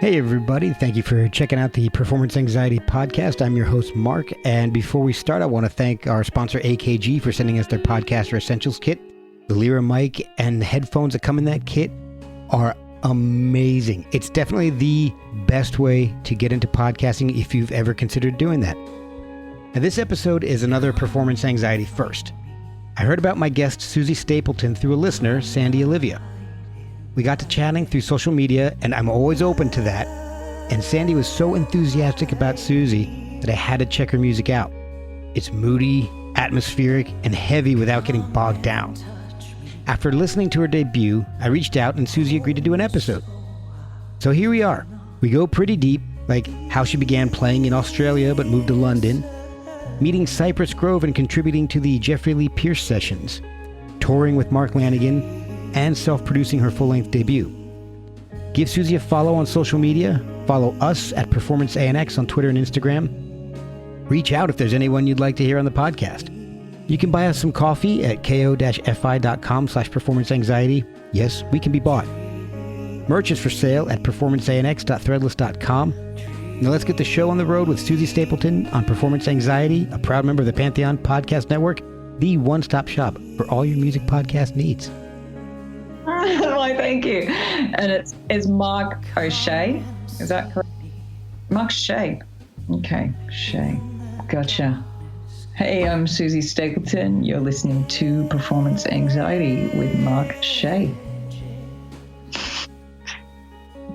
Hey everybody, thank you for checking out the Performance Anxiety Podcast. I'm your host Mark, and before we start I want to thank our sponsor AKG for sending us their Podcaster Essentials kit. The Lyra mic and the headphones that come in that kit are amazing. It's definitely the best way to get into podcasting if you've ever considered doing that. Now this episode is another Performance Anxiety first. I heard about my guest Suzie Stapleton through a listener, Sandy Olivia. We got to chatting through social media, and I'm always open to that. And Sandy was so enthusiastic about Suzie that I had to check her music out. It's moody, atmospheric, and heavy without getting bogged down. After listening to her debut, I reached out and Suzie agreed to do an episode. So here we are. We go pretty deep, like how she began playing in Australia but moved to London, meeting Cypress Grove and contributing to the Jeffrey Lee Pierce sessions, touring with Mark Lanigan, and self-producing her full-length debut. Give Suzie a follow on social media. Follow us at Performance ANX on Twitter and Instagram. Reach out if there's anyone you'd like to hear on the podcast. You can buy us some coffee at ko-fi.com/performanceanxiety. Yes, we can be bought. Merch is for sale at performanceanx.threadless.com. Now let's get the show on the road with Suzie Stapleton on Performance Anxiety, a proud member of the Pantheon Podcast Network, the one-stop shop for all your music podcast needs. Why, thank you. And it's Mark O'Shea. Is that correct? Mark Shea. Okay, Shea. Gotcha. Hey, I'm Suzie Stapleton. You're listening to Performance Anxiety with Mark Shea.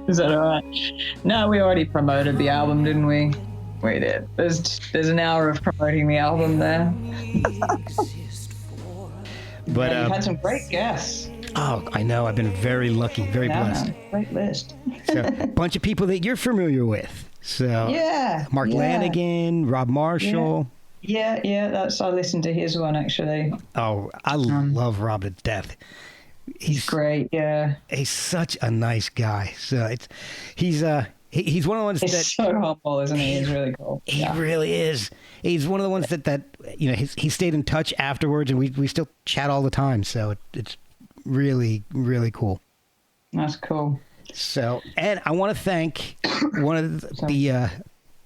Is that all right? No, we already promoted the album, didn't we? We did. There's an hour of promoting the album there. But you've had some great guests. Oh, I know. I've been very lucky, very blessed. Great list. So, a bunch of people that you're familiar with. So, yeah, Mark Lanigan, Rob Marshall. Yeah. I listened to his one actually. Oh, I love Rob to death. He's great. Yeah, he's such a nice guy. So he's one of the ones he's so humble, isn't he? He's really cool. He really is. He's one of the ones that he stayed in touch afterwards, and we still chat all the time. So it's really, really cool. That's cool. So, and I want to thank one of the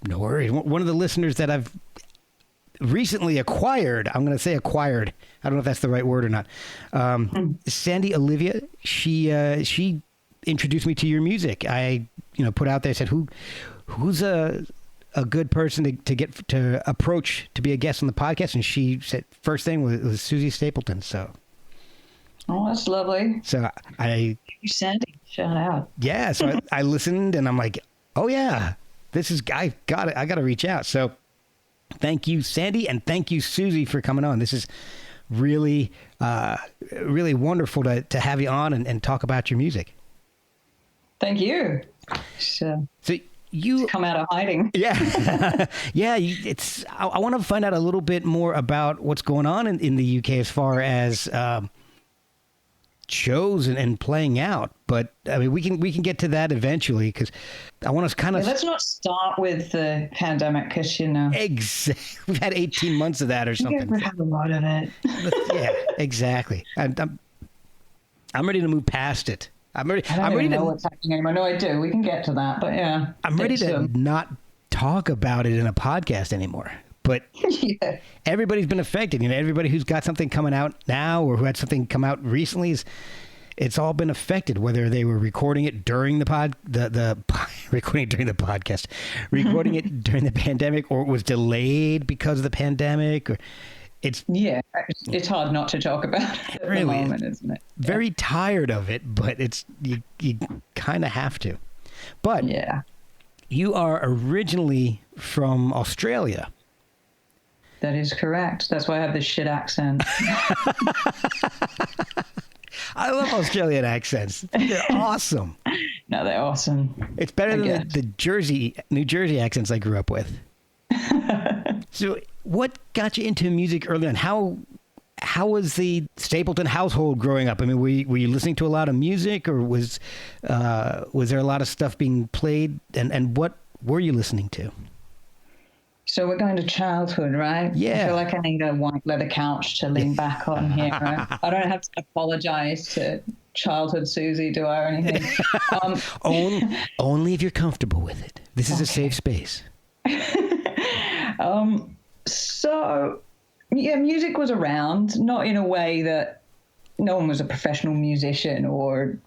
no worries, one of the listeners that I've recently acquired. I'm going to say acquired. I don't know if that's the right word or not. Sandy Olivia. She introduced me to your music. I put out there, said who's a good person to get to approach to be a guest on the podcast, and she said first thing was Suzie Stapleton. So. Oh, that's lovely. So you, Sandy, shout out. Yeah, so I listened and I'm like, oh yeah, I got to reach out. So thank you, Sandy, and thank you, Suzie, for coming on. This is really, really wonderful to have you on and talk about your music. Thank you. So you come out of hiding. Yeah. Yeah. I want to find out a little bit more about what's going on in the UK as far as, shows and playing out, but I mean we can get to that eventually because I want to kind of let's not start with the pandemic because exactly we've had 18 months of that or something. We have a lot of it. Yeah, exactly. I'm ready to move past it. I'm ready to know what's happening anymore. No, I do. We can get to that, but yeah, I'm ready to not talk about it in a podcast anymore. But yeah. Everybody's been affected. Everybody who's got something coming out now or who had something come out recently, it's all been affected, whether they were recording it during recording it during the podcast, recording it during the pandemic, or it was delayed because of the pandemic. Or it's hard not to talk about it at the moment, isn't it? Very tired of it, but you kind of have to. But you are originally from Australia. That is correct. That's why I have this shit accent. I love Australian accents. They're awesome. No, they're awesome. It's better than the New Jersey accents I grew up with. So what got you into music early on? How was the Stapleton household growing up? I mean, were you listening to a lot of music, or was there a lot of stuff being played? And what were you listening to? So we're going to childhood, right? Yeah. I feel like I need a white leather couch to lean back on here, right? I don't have to apologize to childhood Suzie, do I, or anything? Only if you're comfortable with it. This is a safe space. So, yeah, music was around, not in a way that no one was a professional musician, or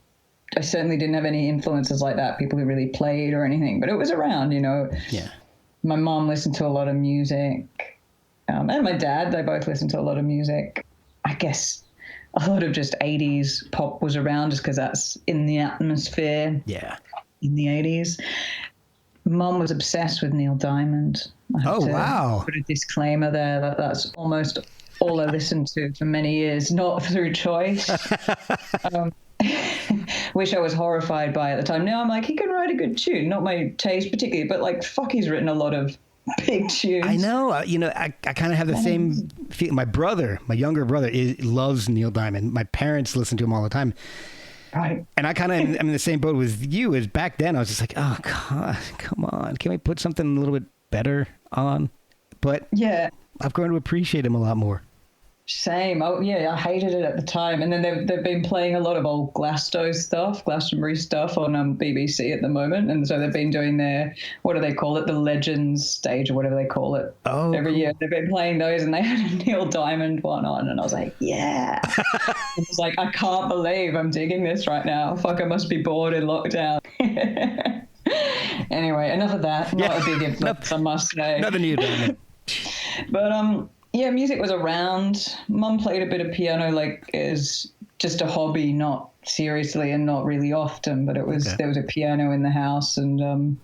I certainly didn't have any influences like that, people who really played or anything, but it was around, you know. Yeah. My mom listened to a lot of music, and my dad, they both listened to a lot of music. I guess a lot of just 80s pop was around just because that's in the atmosphere. Yeah. In the 80s. Mom was obsessed with Neil Diamond. Wow. Put a disclaimer there that that's almost all I listened to for many years, not through choice. Which I was horrified by at the time. Now I'm like, he can write a good tune, not my taste particularly, but like, fuck, he's written a lot of big tunes. I know. You know, I kind of have the same feeling. My younger brother, loves Neil Diamond. My parents listen to him all the time. Right. And I kind of am in the same boat with you. As back then, I was just like, oh, God, come on. Can we put something a little bit better on? But yeah, I've grown to appreciate him a lot more. Same. Oh, yeah, I hated it at the time. And then they've been playing a lot of old Glastonbury stuff on BBC at the moment. And so they've been doing their, what do they call it? The Legends stage or whatever they call it. Oh, every year they've been playing those, and they had a Neil Diamond one on. And I was like, yeah. I was like, I can't believe I'm digging this right now. Fuck, I must be bored in lockdown. Anyway, enough of that. Not a big influence, I must say. Nothing Neil Diamond. But, yeah, music was around. Mum played a bit of piano, like as just a hobby, not seriously and not really often. But it was There was a piano in the house, and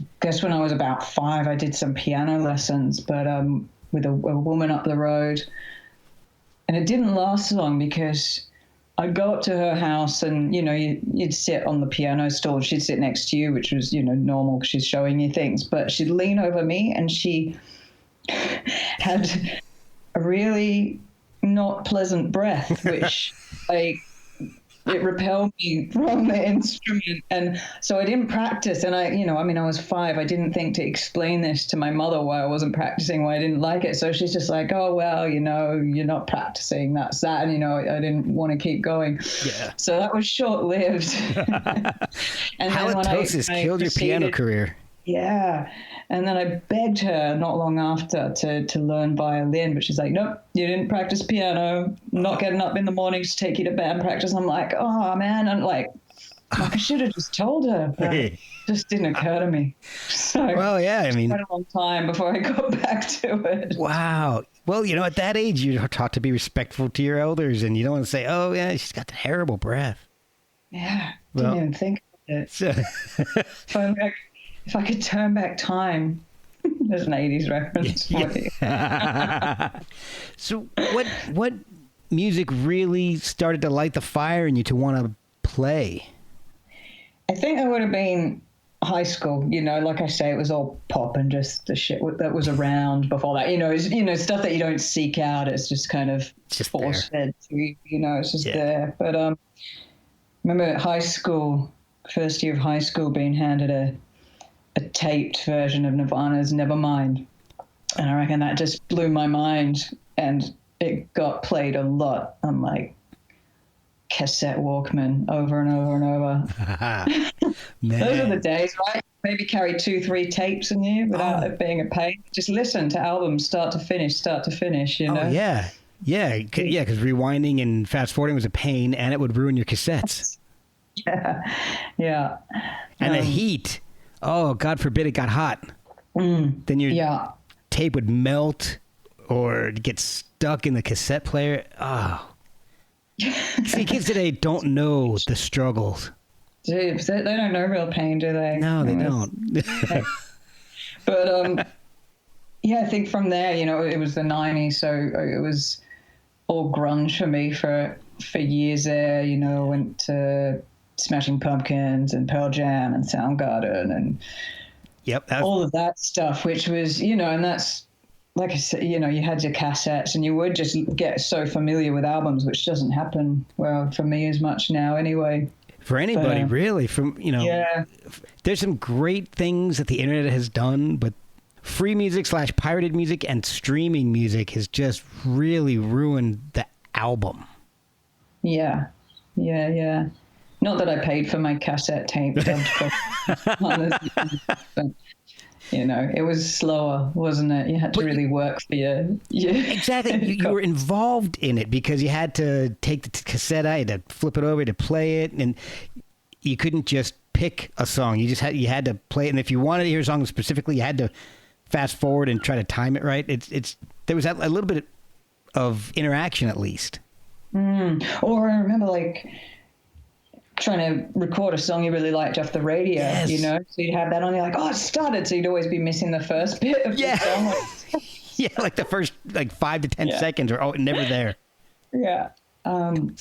I guess when I was about 5, I did some piano lessons, but with a woman up the road, and it didn't last long because I'd go up to her house, and you know, you'd sit on the piano stool, and she'd sit next to you, which was, you know, normal because she's showing you things. But she'd lean over me, and she had a really not pleasant breath, which it repelled me from the instrument. And so I didn't practice. And I was 5. I didn't think to explain this to my mother why I wasn't practicing, why I didn't like it. So she's just like, oh, well, you know, you're not practicing. That's that. And, you know, I didn't want to keep going. Yeah. So that was short-lived. And halitosis killed your piano career. Yeah. And then I begged her not long after to learn violin, but she's like, nope, you didn't practice piano, not getting up in the mornings to take you to band practice. I'm like, oh, man. I'm like I should have just told her, but it just didn't occur to me. So, well, yeah, I mean, quite a long time before I got back to it. Wow. Well, you know, at that age, you're taught to be respectful to your elders, and you don't want to say, oh, yeah, she's got terrible breath. Yeah. Didn't even think about it. So, if I could turn back time, there's an 80s reference. Yeah. So what music really started to light the fire in you to want to play? I think I would have been high school. You know, like I say, it was all pop and just the shit that was around before that. You know, stuff that you don't seek out. It's just kind of force fed to you. You know, it's just there. But remember high school, first year of high school, being handed a taped version of Nirvana's Nevermind. And I reckon that just blew my mind, and it got played a lot on like cassette Walkman over and over and over. Those are the days, right? Maybe carry 2-3 tapes in you without it being a pain. Just listen to albums start to finish, you know? Oh, yeah. Yeah, because rewinding and fast forwarding was a pain, and it would ruin your cassettes. Yeah. And the heat. Oh, God forbid it got hot. Then your tape would melt or get stuck in the cassette player. Oh. See, kids today don't know the struggles. Dude, they don't know real pain, do they? No, they don't. But, yeah, I think from there, you know, it was the 90s, so it was all grunge for me for years there. You know, I went to Smashing Pumpkins and Pearl Jam and Soundgarden and all of that stuff, which was, you know, and that's, like I said, you know, you had your cassettes and you would just get so familiar with albums, which doesn't happen, well, for me as much now anyway. For anybody, really. From, you know, there's some great things that the internet has done, but free music / pirated music and streaming music has just really ruined the album. Yeah. Yeah. Not that I paid for my cassette tape. But, it was slower, wasn't it? You had to really work for your Exactly. You were involved in it because you had to take the cassette out, you had to flip it over to play it, and you couldn't just pick a song. You had to play it, and if you wanted to hear a song specifically, you had to fast forward and try to time it right. There was a little bit of interaction at least. Or I remember trying to record a song you really liked off the radio, so you'd have that on, you're like, oh, it started, so you'd always be missing the first bit of the song. Yeah, like the first 5 to 10 seconds or never there. Yeah. Good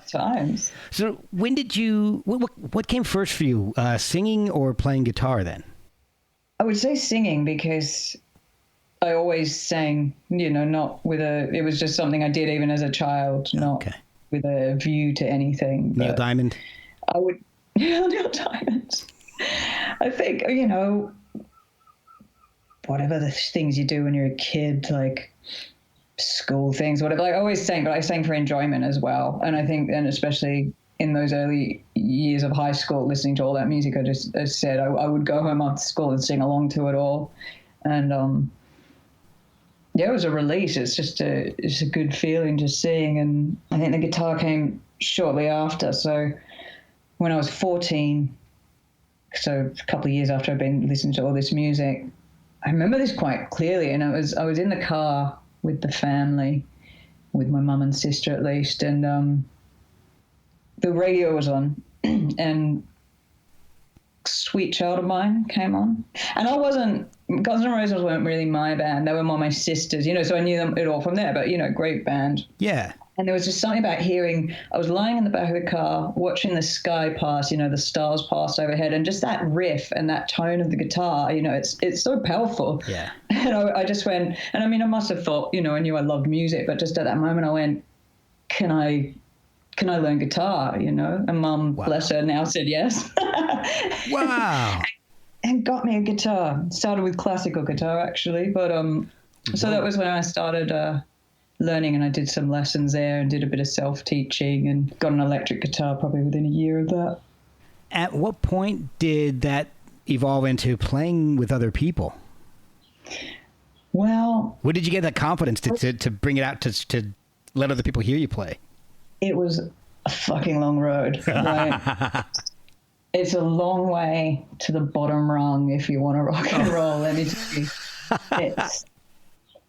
times. So when did what came first for you, singing or playing guitar then? I would say singing, because I always sang, not with it was just something I did even as a child, not with a view to anything. Neil Diamond? I would, Neil Diamond. I think, whatever the things you do when you're a kid, like school things, whatever, I always sang, but I sang for enjoyment as well. And I think, and especially in those early years of high school, listening to all that music, I just said, I would go home after school and sing along to it all. And, it was a release. It's just a good feeling just singing. And I think the guitar came shortly after. So when I was 14, so a couple of years after I'd been listening to all this music, I remember this quite clearly. And I was in the car with the family, with my mum and sister at least, and the radio was on, and Sweet Child of Mine came on. And Guns N' Roses weren't really my band. They were more my sisters, so I knew them it all from there, but, great band. Yeah. And there was just something about I was lying in the back of the car, watching the sky pass, the stars pass overhead, and just that riff and that tone of the guitar, it's so powerful. Yeah. And I just went, and I must have thought, I knew I loved music, but just at that moment I went, can I learn guitar, And Mum, bless her, now said yes. Wow. And got me a guitar. Started with classical guitar, actually. But so that was when I started learning, and I did some lessons there and did a bit of self-teaching and got an electric guitar probably within a year of that. At what point did that evolve into playing with other people? Well... Where did you get that confidence to bring it out, to let other people hear you play? It was a fucking long road, right? It's a long way to the bottom rung if you want to rock and roll. Let me tell you.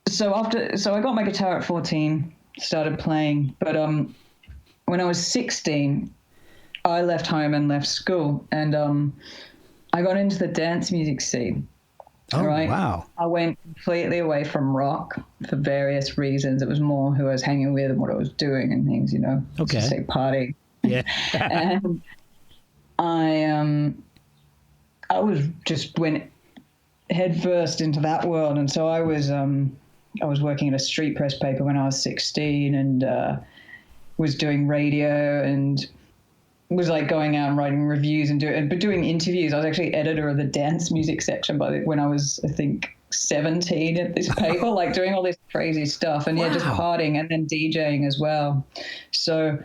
So I got my guitar at 14, started playing. But when I was 16, I left home and left school, and I got into the dance music scene. Oh, right? Wow. I went completely away from rock for various reasons. It was more who I was hanging with and what I was doing and things, Okay. Just say party. Yeah. And I went head first into that world. And so I was working at a street press paper when I was 16, and was doing radio, and was going out and writing reviews and doing interviews. I was actually editor of the dance music section when I was, I think, 17 at this paper, doing all this crazy stuff, and just partying and then DJing as well. So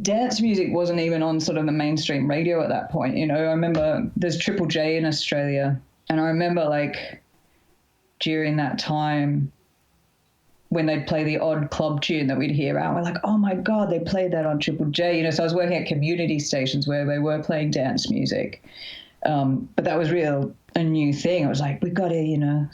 dance music wasn't even on sort of the mainstream radio at that point. I remember there's Triple J in Australia, and I remember during that time, when they'd play the odd club tune that we'd hear out, we're like, oh my God, they played that on Triple J. So I was working at community stations where they were playing dance music. But that was a new thing. I was like, we've got to,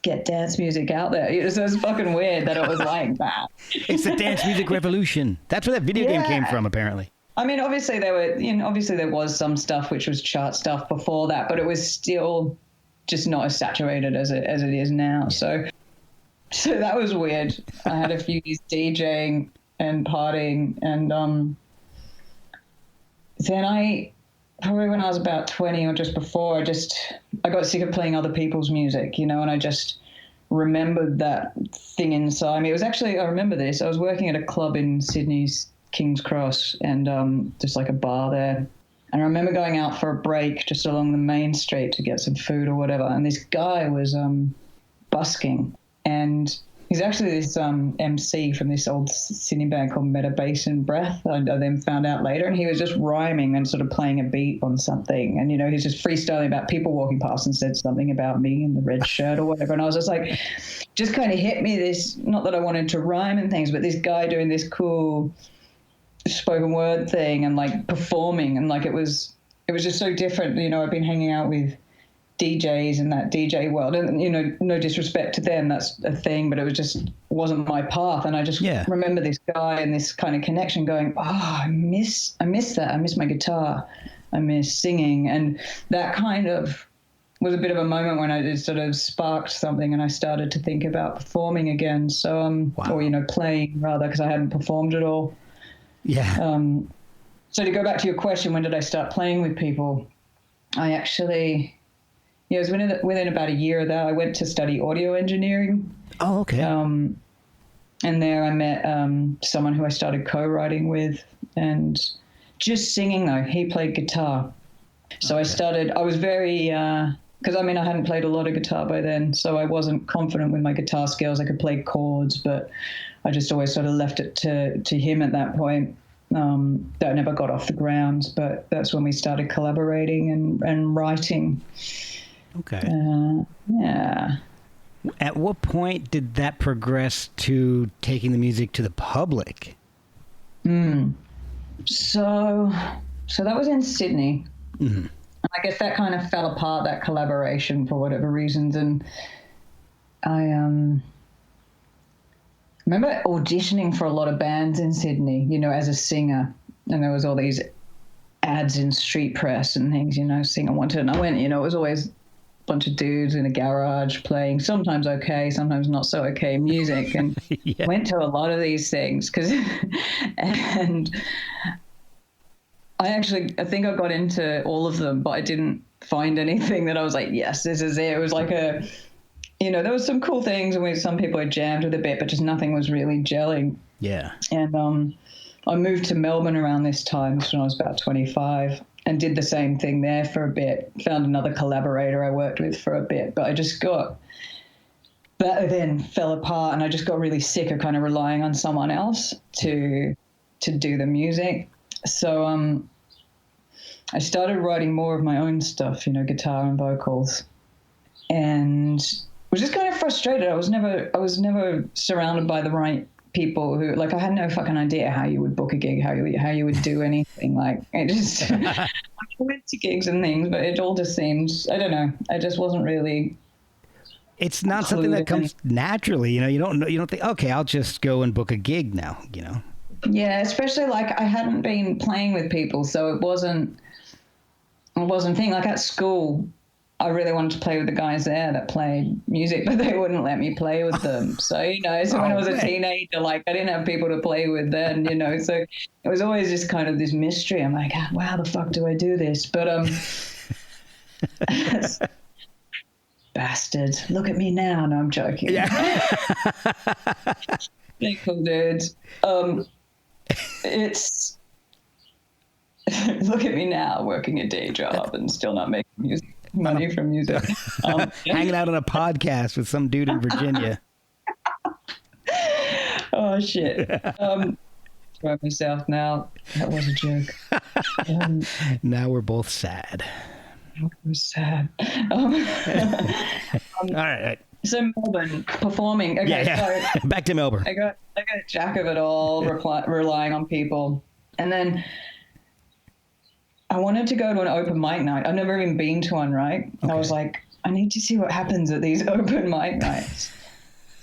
get dance music out there. So it's fucking weird that it was like that. It's the dance music revolution. That's where that video game came from, apparently. Obviously there was some stuff which was chart stuff before that, but it was still just not as saturated as it is now. Yeah. So that was weird. I had a few years DJing and partying, and then probably when I was about 20 or just before, I got sick of playing other people's music, and I just remembered that thing inside me. It was actually, I remember this, I was working at a club in Sydney's King's Cross, and just a bar there. And I remember going out for a break just along the main street to get some food or whatever, and this guy was busking. And He's actually this MC from this old Sydney band called Meta Bass and Breath. I then found out later, and he was just rhyming and sort of playing a beat on something. And, you know, he's just freestyling about people walking past and said something about me in the red shirt or whatever. And I was just like, just kind of hit me this, not that I wanted to rhyme and things, but this guy doing this cool spoken word thing and like performing. And like it was just so different. You know, I've been hanging out with DJs in that DJ world, and you know, no disrespect to them, that's a thing, but it wasn't my path. And I just remember this guy and this kind of connection going, I miss that. I miss my guitar. I miss singing. And that kind of was a bit of a moment when I just sort of sparked something and I started to think about performing again. So, or, you know, playing rather, because I hadn't performed at all. Yeah. So to go back to your question, when did I start playing with people? I actually... Yeah, it was within about a year of that. I went to study audio engineering. Oh, okay. And there I met someone who I started co-writing with, and just singing though. He played guitar. So I was very, because I mean, I hadn't played a lot of guitar by then, so I wasn't confident with my guitar skills. I could play chords, but I just always sort of left it to him at that point. That never got off the ground, but that's when we started collaborating and writing. Okay. Yeah. At what point did that progress to taking the music to the public? So that was in Sydney. Mm-hmm. I guess that kind of fell apart, that collaboration, for whatever reasons. And I remember auditioning for a lot of bands in Sydney, you know, as a singer. And there was all these ads in street press and things, you know, singer wanted. And I went, you know, it was always bunch of dudes in a garage playing sometimes okay, sometimes not so okay music, and went to a lot of these things and I think I got into all of them, but I didn't find anything that I was like, yes, this is it. It was like you know, there was some cool things and some people I jammed with a bit, but just nothing was really gelling. Yeah. And I moved to Melbourne around this time, when I was about 25. And did the same thing there for a bit. Found another collaborator I worked with for a bit, but that then fell apart, and I just got really sick of kind of relying on someone else to do the music. So I started writing more of my own stuff, you know, guitar and vocals, and was just kind of frustrated. I was never surrounded by the right people who, like, I had no fucking idea how you would book a gig, how you would do anything. Like, it just I went to gigs and things, but it all just seemed, I don't know, I just wasn't really. It's not something that comes naturally, you know. You don't think, okay, I'll just go and book a gig now, you know. Yeah, especially like I hadn't been playing with people, so it wasn't thing. Like at school, I really wanted to play with the guys there that played music, but they wouldn't let me play with them. So, you know, when I was a teenager, like I didn't have people to play with then, you know, so it was always just kind of this mystery. I'm like, wow, the fuck do I do this? But, bastard, look at me now. No, I'm joking. Yeah. They're cool dudes. It's, look at me now working a day job and still not making money from music. Hanging out on a podcast with some dude in Virginia. Oh shit. Try myself now. That was a joke. Now we're both sad. It was sad. All right. So Melbourne performing. Okay, yeah. So back to Melbourne. I got jack of it all, relying on people, and then I wanted to go to an open mic night. I've never even been to one, right? Okay. I was like, I need to see what happens at these open mic nights.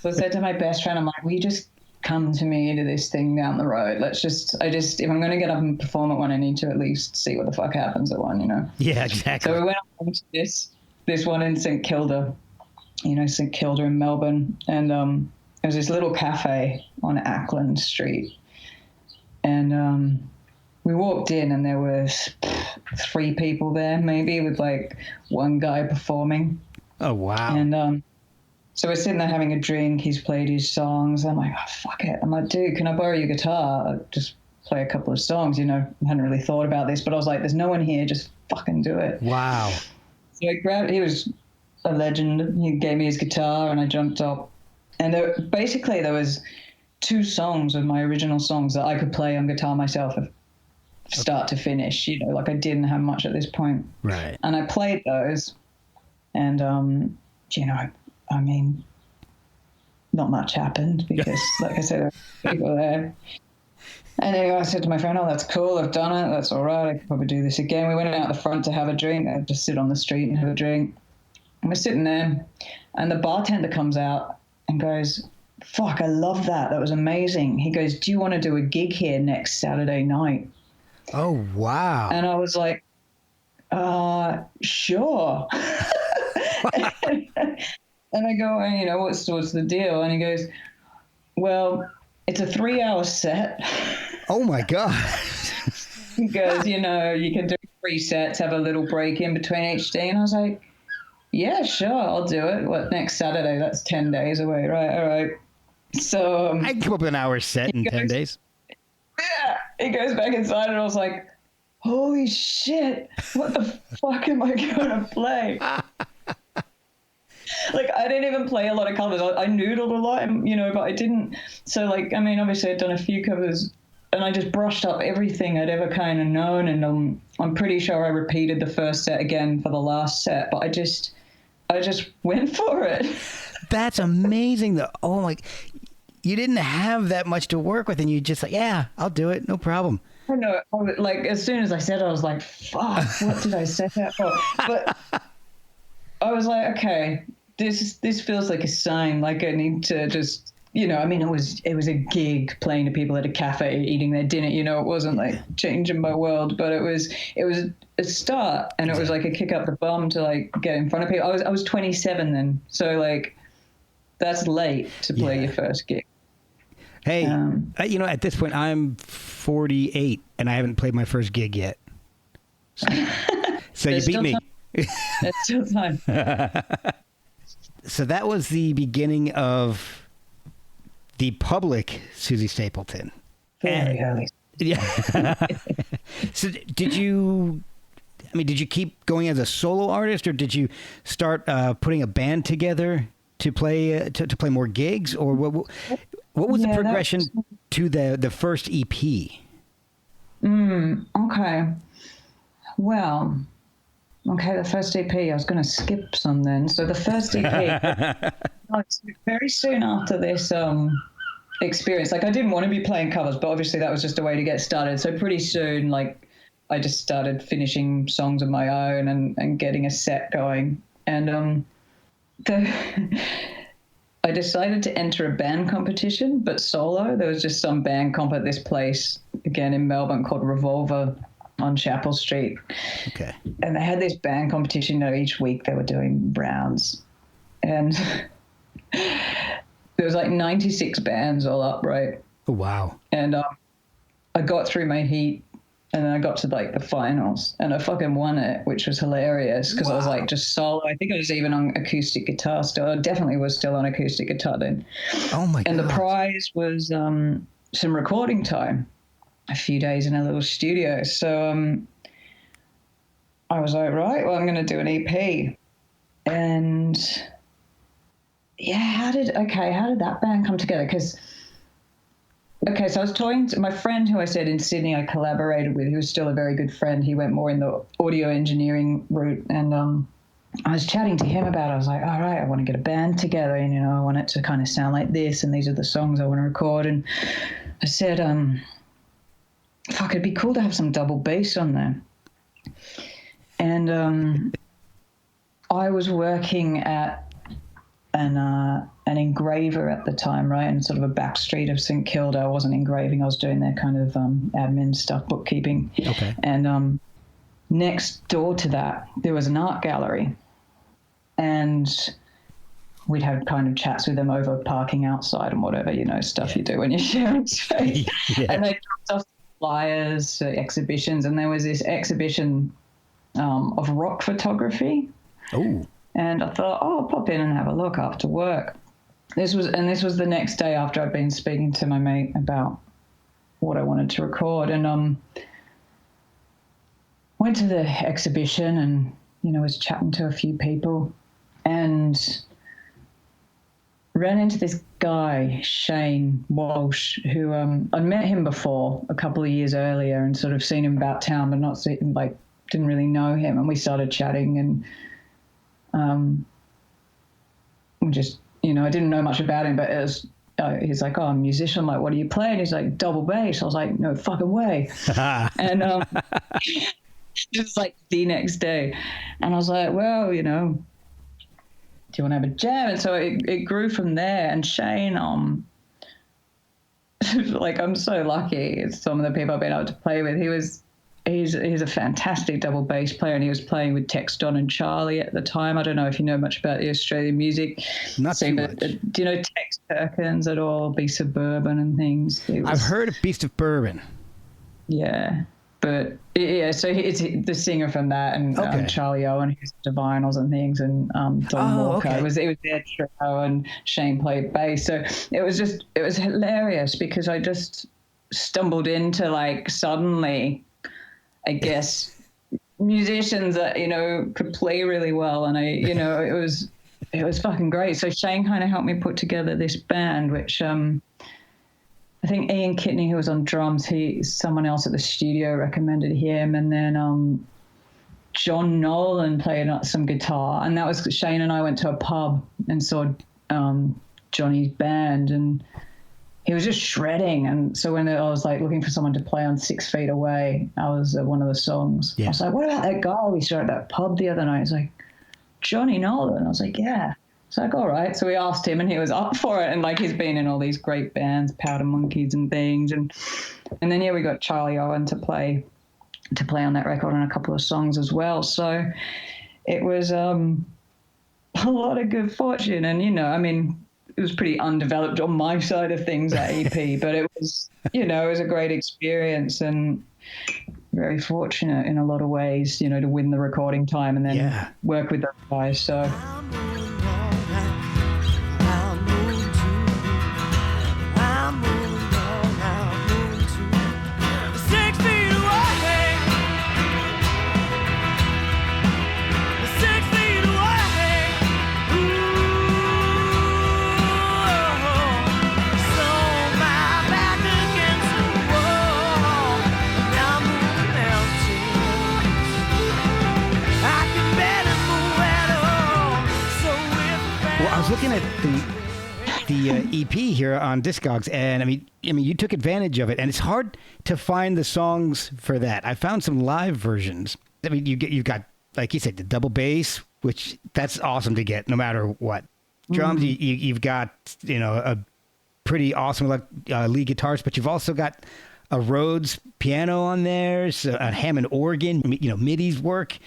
So I said to my best friend, I'm like, will you just come to me to this thing down the road? If I'm going to get up and perform at one, I need to at least see what the fuck happens at one, you know? Yeah, exactly. So we went up to this one in St Kilda, you know, St Kilda in Melbourne. And it was this little cafe on Ackland Street. And we walked in and there was 3 people there, maybe, with like one guy performing. Oh, wow. And so we're sitting there having a drink. He's played his songs. I'm like, oh, fuck it. I'm like, dude, can I borrow your guitar? I'll just play a couple of songs, you know. I hadn't really thought about this, but I was like, there's no one here. Just fucking do it. Wow. So he was a legend. He gave me his guitar and I jumped up And basically there was 2 songs of my original songs that I could play on guitar myself start to finish, you know, like I didn't have much at this point. Right. And I played those and, you know, I mean, not much happened because, like I said, there were people there. And anyway, I said to my friend, oh, that's cool. I've done it. That's all right. I could probably do this again. We went out the front to have a drink. I'd just sit on the street and have a drink. And we're sitting there and the bartender comes out and goes, fuck, I love that. That was amazing. He goes, do you want to do a gig here next Saturday night? Oh, wow. And I was like, sure. And I go, you know, what's the deal? And he goes, well, it's a 3-hour set. Oh, my God. He goes, you know, you can do 3 sets, have a little break in between each day. And I was like, yeah, sure, I'll do it. What, next Saturday? That's 10 days away, right? All right. So I can come up with an hour set in 10 days. Yeah. He goes back inside and I was like, holy shit, what the fuck am I going to play? Like, I didn't even play a lot of covers. I noodled a lot, you know, but I didn't. So, like, I mean, obviously I'd done a few covers and I just brushed up everything I'd ever kind of known. And I'm pretty sure I repeated the first set again for the last set, but I just went for it. That's amazing, though. Oh, my. You didn't have that much to work with, and you just like, yeah, I'll do it. No problem. I know. Like, as soon as I said it, I was like, fuck, what did I say that for? But I was like, okay, this feels like a sign. Like, I need to just, you know, I mean, it was a gig playing to people at a cafe, eating their dinner. You know, it wasn't like changing my world, but it was a start, and it was like a kick up the bum to like get in front of people. I was 27 then, so like that's late to play your first gig. Hey, you know, at this point I'm 48 and I haven't played my first gig yet. So you beat me. There's still time. So that was the beginning of the public Suzie Stapleton. Very early. Yeah. So did you keep going as a solo artist, or did you start putting a band together to play more gigs, or what was the progression to the first EP? Okay. Well, the first EP, I was going to skip some then. So the first EP, very soon after this experience, like I didn't want to be playing covers, but obviously that was just a way to get started. So pretty soon, like I just started finishing songs of my own and getting a set going. And I decided to enter a band competition, but solo. There was just some band comp at this place, again in Melbourne, called Revolver on Chapel Street. Okay. And they had this band competition, you know, each week they were doing rounds. And there was like 96 bands all up, right? Oh, wow. And I got through my heat, and then I got to like the finals, and I fucking won it, which was hilarious because I was like just solo. I think I was even on acoustic guitar still. I definitely was still on acoustic guitar then. Oh my God. And the prize was some recording time, a few days in a little studio. So I was like, right, well, I'm going to do an EP. And yeah, how did that band come together? Because so I was talking to my friend who I said in Sydney I collaborated with. He was still a very good friend. He went more in the audio engineering route. And I was chatting to him about it. I was like, all right, I want to get a band together. And, you know, I want it to kind of sound like this. And these are the songs I want to record. And I said, fuck, it'd be cool to have some double bass on there. And I was working at an engraver at the time, right, in sort of a back street of St Kilda. I wasn't engraving, I was doing their kind of admin stuff, bookkeeping. Okay. And next door to that, there was an art gallery, and we'd have kind of chats with them over parking outside and whatever, you know, stuff you do when you're sharing space. And they dropped off flyers for exhibitions, and there was this exhibition of rock photography. Oh. And I thought, I'll pop in and have a look after work. This was the next day after I'd been speaking to my mate about what I wanted to record, and went to the exhibition and, you know, was chatting to a few people, and ran into this guy, Shane Walsh, who I'd met him before a couple of years earlier and sort of seen him about town, but not seen, like, didn't really know him. And we started chatting, and we just, you know, I didn't know much about him, but it was, he's like, oh, I'm a musician. I'm like, what do you play? And he's like, double bass. I was like, no fucking way. And just like the next day. And I was like, well, you know, do you want to have a jam? And so it grew from there. And Shane, like, I'm so lucky. It's some of the people I've been able to play with. He's a fantastic double bass player, and he was playing with Tex, Don and Charlie at the time. I don't know if you know much about the Australian music. Not too much. Do you know Tex Perkins at all? Beast of Bourbon and things. I've heard of Beast of Bourbon. Yeah. But yeah, so it's the singer from that, and Charlie Owen, who's the Divinals and things, and Don Walker. Okay. It was their trio, and Shane played bass. So it was hilarious because I just stumbled into, like, suddenly, I guess, musicians that, you know, could play really well, and it was fucking great. So Shane kind of helped me put together this band, which I think Ian Kitney, who was on drums, someone else at the studio recommended him, and then John Nolan played some guitar, and that was Shane and I went to a pub and saw Johnny's band, and he was just shredding. And so when I was like looking for someone to play on 6 Feet Away, I was at one of the songs. Yeah. I was like, what about that guy we saw at that pub the other night? He's like, Johnny Nolan. I was like, yeah. It's like, all right. So we asked him, and he was up for it. And, like, he's been in all these great bands, Powder Monkeys and things. And then, yeah, we got Charlie Owen to play on that record and a couple of songs as well. So it was a lot of good fortune. And, you know, I mean, it was pretty undeveloped on my side of things, that EP, but it was, you know, it was a great experience and very fortunate in a lot of ways, you know, to win the recording time and then work with those guys. So. Looking at the EP here on Discogs, and I mean, you took advantage of it, and it's hard to find the songs for that. I found some live versions. I mean, you've got, like you said, the double bass, which that's awesome to get no matter what. Drums, you've got, you know, a pretty awesome lead guitarist, but you've also got a Rhodes piano on there, so a Hammond organ, you know, MIDI's work,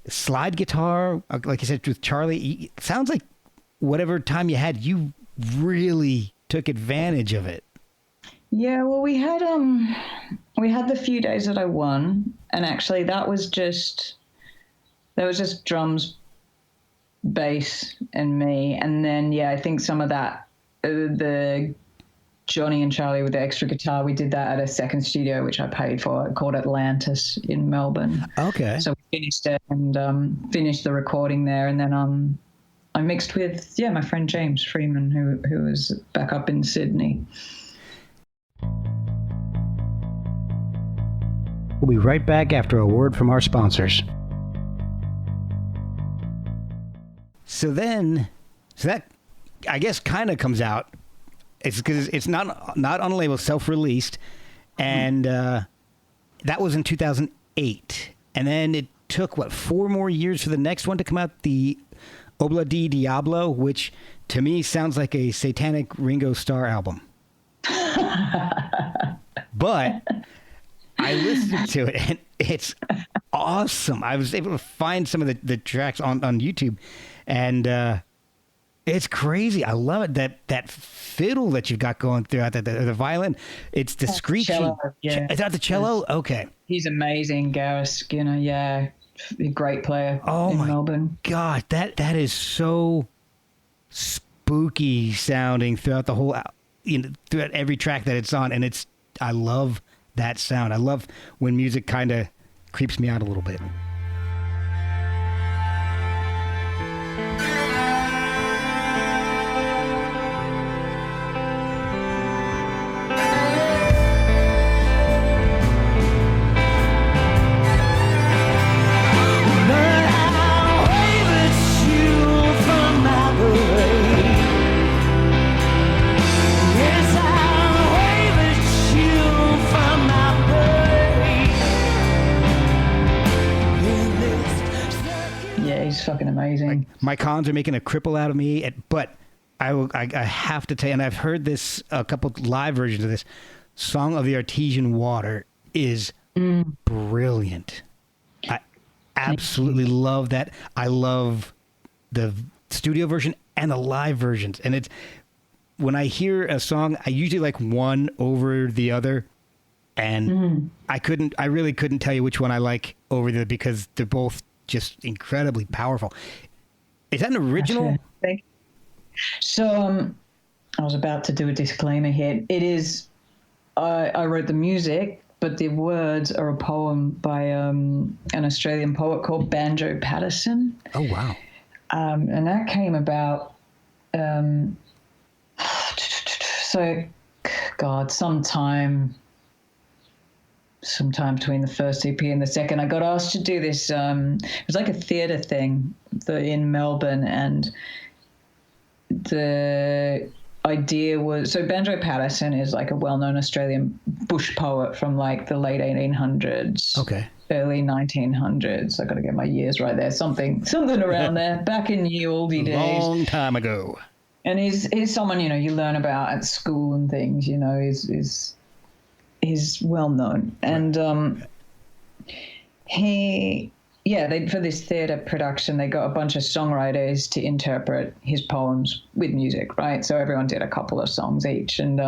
slide guitar, like you said with Charlie. It sounds like whatever time you had, you really took advantage of it. Yeah, well, we had the few days that I won, and actually that was just drums, bass, and me. And then, yeah, I think some of that, the Johnny and Charlie with the extra guitar, we did that at a second studio, which I paid for, called Atlantis in Melbourne. Okay. So we finished it and finished the recording there, and then I mixed with, my friend James Freeman, who was back up in Sydney. We'll be right back after a word from our sponsors. So that, I guess, kind of comes out. It's because it's not on a label, self-released, and that was in 2008. And then it took, 4 more years for the next one to come out, the Obla di Diablo, which to me sounds like a satanic Ringo Starr album. But I listened to it, and it's awesome. I was able to find some of the tracks on YouTube, and it's crazy. I love it. That fiddle that you've got going throughout, the violin, it's the screeching. Cello, yeah. Is that the cello? Okay. He's amazing, Gareth Skinner, yeah. A great player in Melbourne. God, that is so spooky sounding throughout the whole, throughout every track that it's on, and I love that sound. I love when music kind of creeps me out a little bit. amazing. Like, my cons are making a cripple out of me, but I have to tell you, and I've heard this, a couple live versions of this, Song of the Artesian Water is brilliant. I absolutely love that. I love the studio version and the live versions. And it's, when I hear a song, I usually like one over the other. And I really couldn't tell you which one I like over the other because they're both just incredibly powerful. Is that an original? So I was about to do a disclaimer here. It is, I wrote the music, but the words are a poem by an Australian poet called Banjo Patterson. Oh, wow. And that came about, sometime between the first EP and the second, I got asked to do this. It was like a theatre thing in Melbourne, and the idea was, so Banjo Patterson is like a well-known Australian bush poet from like the late 1800s, early 1900s. I got to get my years right there. Something around there, back in the oldie days. Long time ago. And he's someone, you learn about at school and things, he's well known. And for this theatre production, they got a bunch of songwriters to interpret his poems with music, right? So everyone did a couple of songs each. And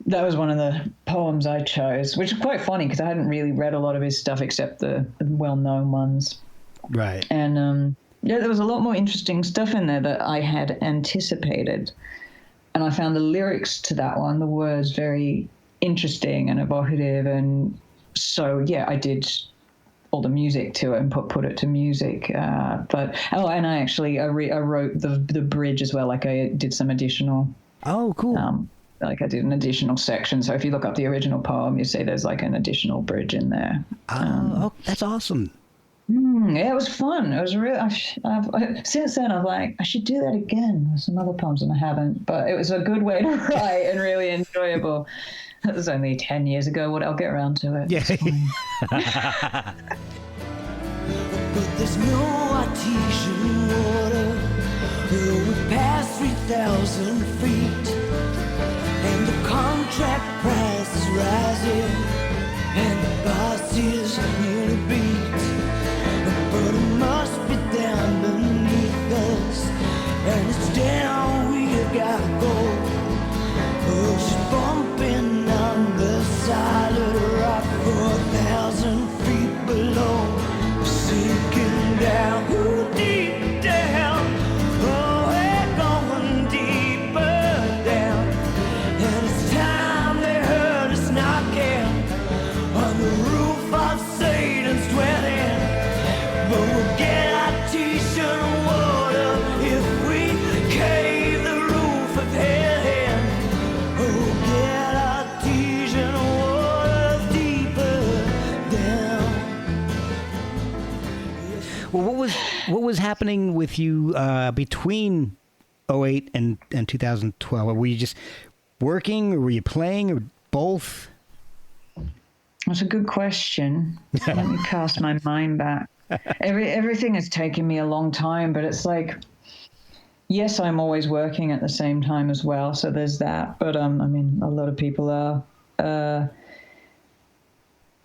that was one of the poems I chose, which is quite funny because I hadn't really read a lot of his stuff except the well-known ones. Right. And there was a lot more interesting stuff in there that I had anticipated. And I found the lyrics to that one, the words, very interesting and evocative. And so, I did all the music to it and put it to music. And I wrote the bridge as well. Like I did some additional. Oh, cool. Like I did an additional section. So if you look up the original poem, you see there's like an additional bridge in there. That's awesome. Yeah, it was fun. It was real. Since then, I'm like, I should do that again. There's some other poems and I haven't, but it was a good way to write and really enjoyable. That was only 10 years ago. I'll get around to it. Yeah. But there's no artesian water. We passed 3,000 feet, and the contract price is rising, and the boss is nearly beat. But it must be down beneath us, and it's down we've got to go. Oh, she's bumping on the solid rock 4,000 feet below, sinking down, deep down. Oh, we're going deeper down, and it's time they heard us knocking on the roof of Satan's dwelling. But we'll get artesian water if we cave the roof of hell in. Oh, get artesian water deeper down. Well, what was happening with you between 2008 and 2012? Were you just working, or were you playing, or both? That's a good question. Let me cast my mind back. Everything has taken me a long time, but it's like, yes, I'm always working at the same time as well. So there's that. But a lot of people are.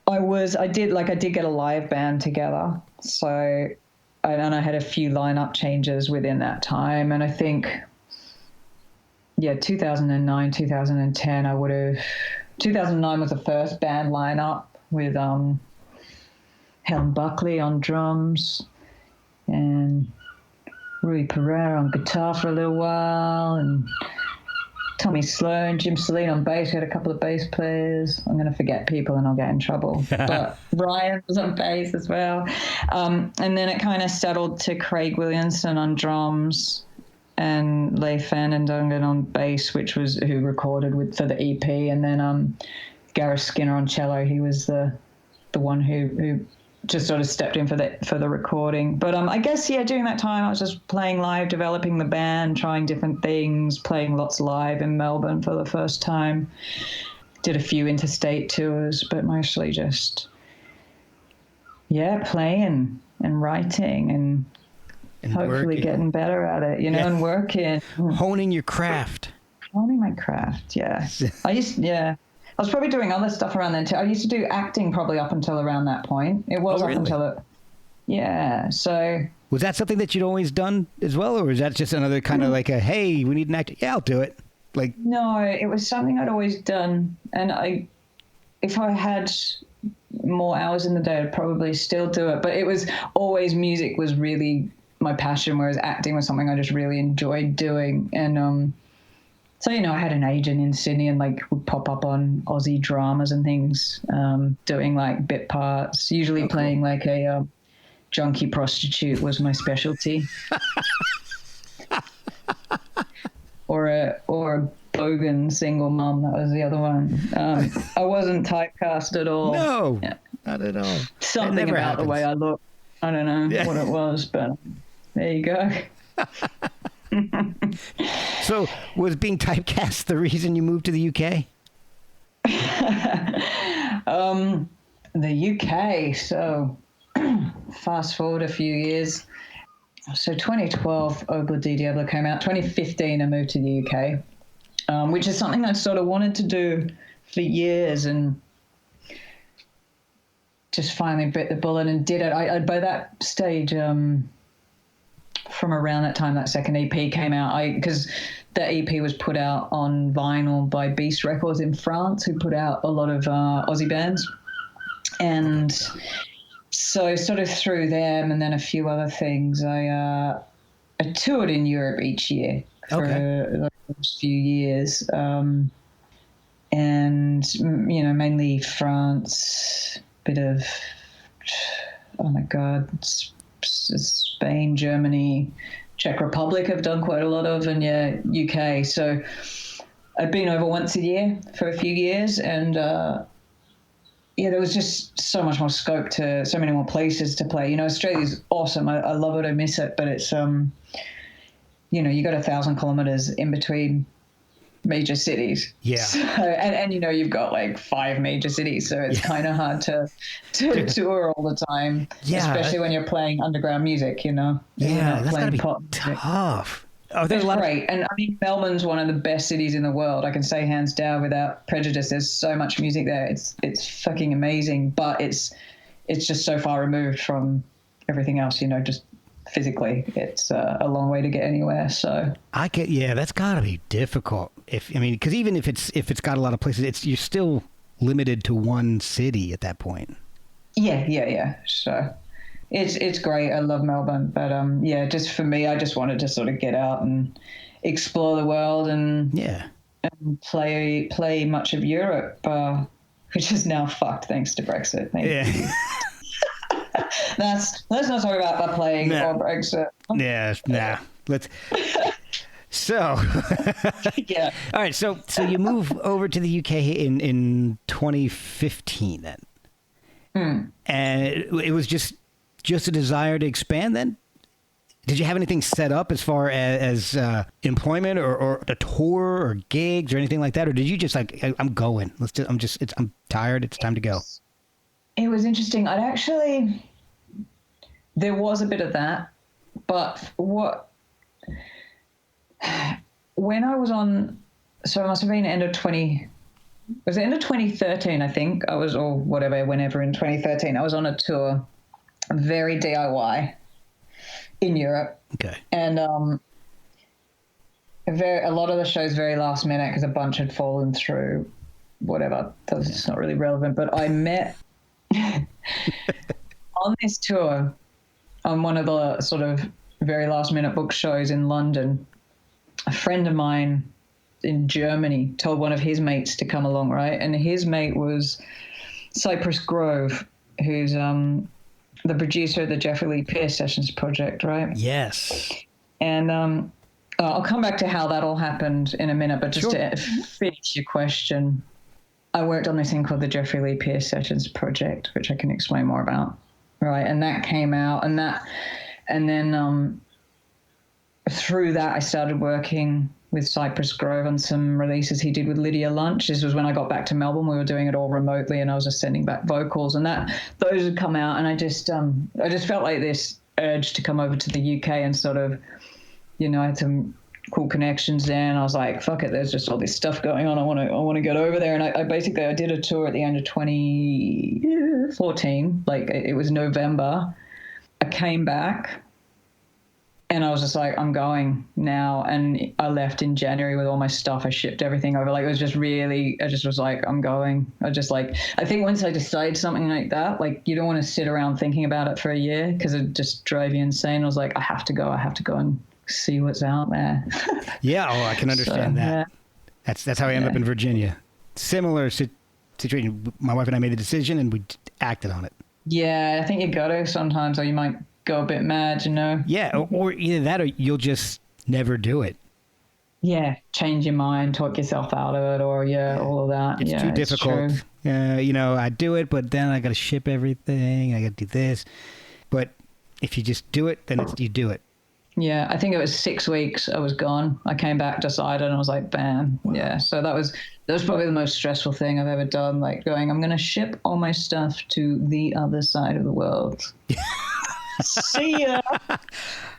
I did get a live band together. So, and I had a few lineup changes within that time. And I think, 2009, 2010, 2009 was the first band lineup with Helen Buckley on drums and Rui Pereira on guitar for a little while, and Tommy Sloan, Jim Celine on bass. We had a couple of bass players. I'm going to forget people and I'll get in trouble. But Ryan was on bass as well. And then it kind of settled to Craig Williamson on drums and Leif Van den Dongen on bass, who recorded for the EP. And then Gareth Skinner on cello. He was the one who just sort of stepped in for the recording. But I guess, during that time I was just playing live, developing the band, trying different things, playing lots live in Melbourne for the first time. Did a few interstate tours, but mostly just, playing and writing and And hopefully working. getting better at it, you know, and working. Honing your craft. Honing my craft, yeah. I was probably doing other stuff around then too. I used to do acting probably up until around that point. It was up until it. Yeah, so. Was that something that you'd always done as well, or was that just another kind of like a, hey, we need an actor? Yeah, I'll do it. Like. No, it was something I'd always done, and if I had more hours in the day, I'd probably still do it. But it was always music was really my passion, whereas acting was something I just really enjoyed doing. And so, you know, I had an agent in Sydney and like would pop up on Aussie dramas and things, doing like bit parts, usually playing like a junkie prostitute was my specialty. or a bogan single mom, that was the other one. I wasn't typecast at all. No, not at all. Something about the way I look. I don't know what it was, but there you go. So was being typecast the reason you moved to the UK? The UK, so fast forward a few years. So 2012, Obla Di Diablo came out. 2015, I moved to the UK, which is something I sort of wanted to do for years and just finally bit the bullet and did it. I by that stage, from around that time, that second EP came out, because that EP was put out on vinyl by Beast Records in France, who put out a lot of Aussie bands. And so sort of through them and then a few other things, I toured in Europe each year for the first few years. And, you know, mainly France, bit of, oh my God, Spain, Germany, Czech Republic I've done quite a lot of, and UK. So I'd been over once a year for a few years, and there was just so much more scope to so many more places to play. You know, Australia's awesome. I love it. I miss it, but it's you know, you got 1,000 kilometers in between major cities. Yeah. So, and you know, you've got like 5 major cities, so it's kind of hard to tour all the time. Yeah. Especially when you're playing underground music, you know. Yeah, that's gotta be tough. Oh, there's a lot great. And I mean, Melbourne's one of the best cities in the world. I can say hands down without prejudice. There's so much music there. It's fucking amazing, but it's just so far removed from everything else, you know, just physically. It's a long way to get anywhere. So that's gotta be difficult. Because even if it's got a lot of places, you're still limited to one city at that point. Yeah. So it's great. I love Melbourne, but just for me, I just wanted to sort of get out and explore the world and play much of Europe, which is now fucked thanks to Brexit. Thank you. Let's not talk about that playing or Brexit. Yeah, nah. Let's. So, yeah. All right. So you move over to the UK in 2015 then, and it was just a desire to expand then? Did you have anything set up as far as employment or a tour or gigs or anything like that? Or did you just like, I'm going, I'm tired, it's time to go? It was interesting. There was a bit of that, but when I was on, so it must have been end of 2013, I think I was, or whatever, whenever in 2013, I was on a tour, very DIY in Europe. Okay. And a lot of the shows very last minute because a bunch had fallen through, whatever. It's not really relevant. But I met on this tour on one of the sort of very last minute book shows in London. A friend of mine in Germany told one of his mates to come along, right? And his mate was Cypress Grove, who's the producer of the Jeffrey Lee Pierce Sessions project, right? Yes. And I'll come back to how that all happened in a minute, but just to finish your question, I worked on this thing called the Jeffrey Lee Pierce Sessions project, which I can explain more about, right? And that came out, and then through that I started working with Cypress Grove on some releases he did with Lydia Lunch. This was when I got back to Melbourne. We were doing it all remotely, and I was just sending back vocals, and those had come out, and I just felt like this urge to come over to the UK and sort of, you know, I had some cool connections there, and I was like, fuck it, there's just all this stuff going on. I want to get over there. And I did a tour at the end of 2014. Like, it was November. I came back and I was just like, I'm going now. And I left in January with all my stuff. I shipped everything over. Like, it was just really, I just was like, I'm going. I think once I decide something like that, like, you don't want to sit around thinking about it for a year because it just drove you insane. I was like, I have to go and see what's out there. Yeah, I can understand that. Yeah. That's how I ended up in Virginia. Similar situation. My wife and I made the decision and we acted on it. Yeah, I think you got to sometimes, or you might go a bit mad, you know? Yeah, or either that or you'll just never do it. Yeah, change your mind, talk yourself out of it, or all of that. It's too difficult. You know, I do it, but then I got to ship everything. I got to do this. But if you just do it, then you do it. Yeah, I think it was 6 weeks I was gone. I came back, decided, and I was like, bam. Wow. Yeah, so that was probably the most stressful thing I've ever done, like going, I'm going to ship all my stuff to the other side of the world. See ya.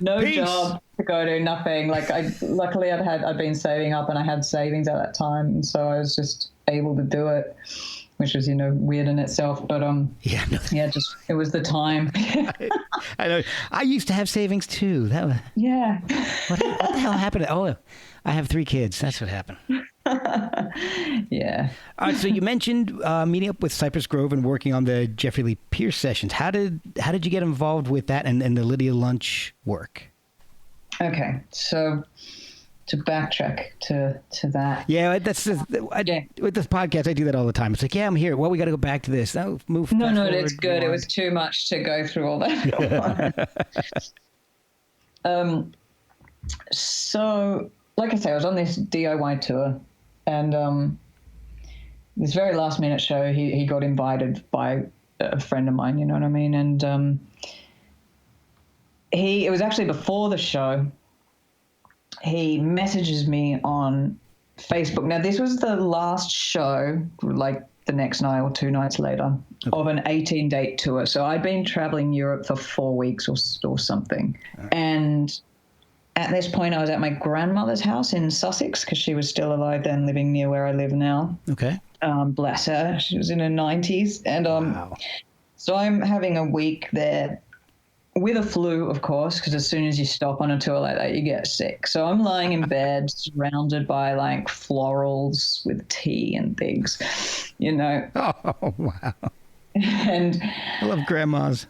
No Peace. Job to go to, nothing. Like, luckily I'd been saving up and I had savings at that time, and so I was just able to do it, which was, you know, weird in itself. But just it was the time. I know. I used to have savings too. What the hell happened? Oh, I have 3 kids. That's what happened. Yeah. All right. So you mentioned meeting up with Cypress Grove and working on the Jeffrey Lee Pierce sessions. How did you get involved with that and the Lydia Lunch work? Okay, so to backtrack to that. Yeah, with this podcast, I do that all the time. It's like, yeah, I'm here. Well, we got to go back to this. No, move. No, it's good. It was too much to go through all that. So, like I say, I was on this DIY tour, and this very last minute show, he got invited by a friend of mine. You know what I mean? And it was actually before the show. He messages me on Facebook. Now, this was the last show, like the next night or 2 nights later, of an 18-date tour. So I'd been traveling Europe for 4 weeks or something. Right. And at this point, I was at my grandmother's house in Sussex because she was still alive then, living near where I live now. Okay. Bless her. She was in her 90s. And wow. So I'm having a week there with a flu, of course, because as soon as you stop on a tour like that, you get sick. So I'm lying in bed surrounded by like florals with tea and things, you know. Oh, wow. And I love grandmas.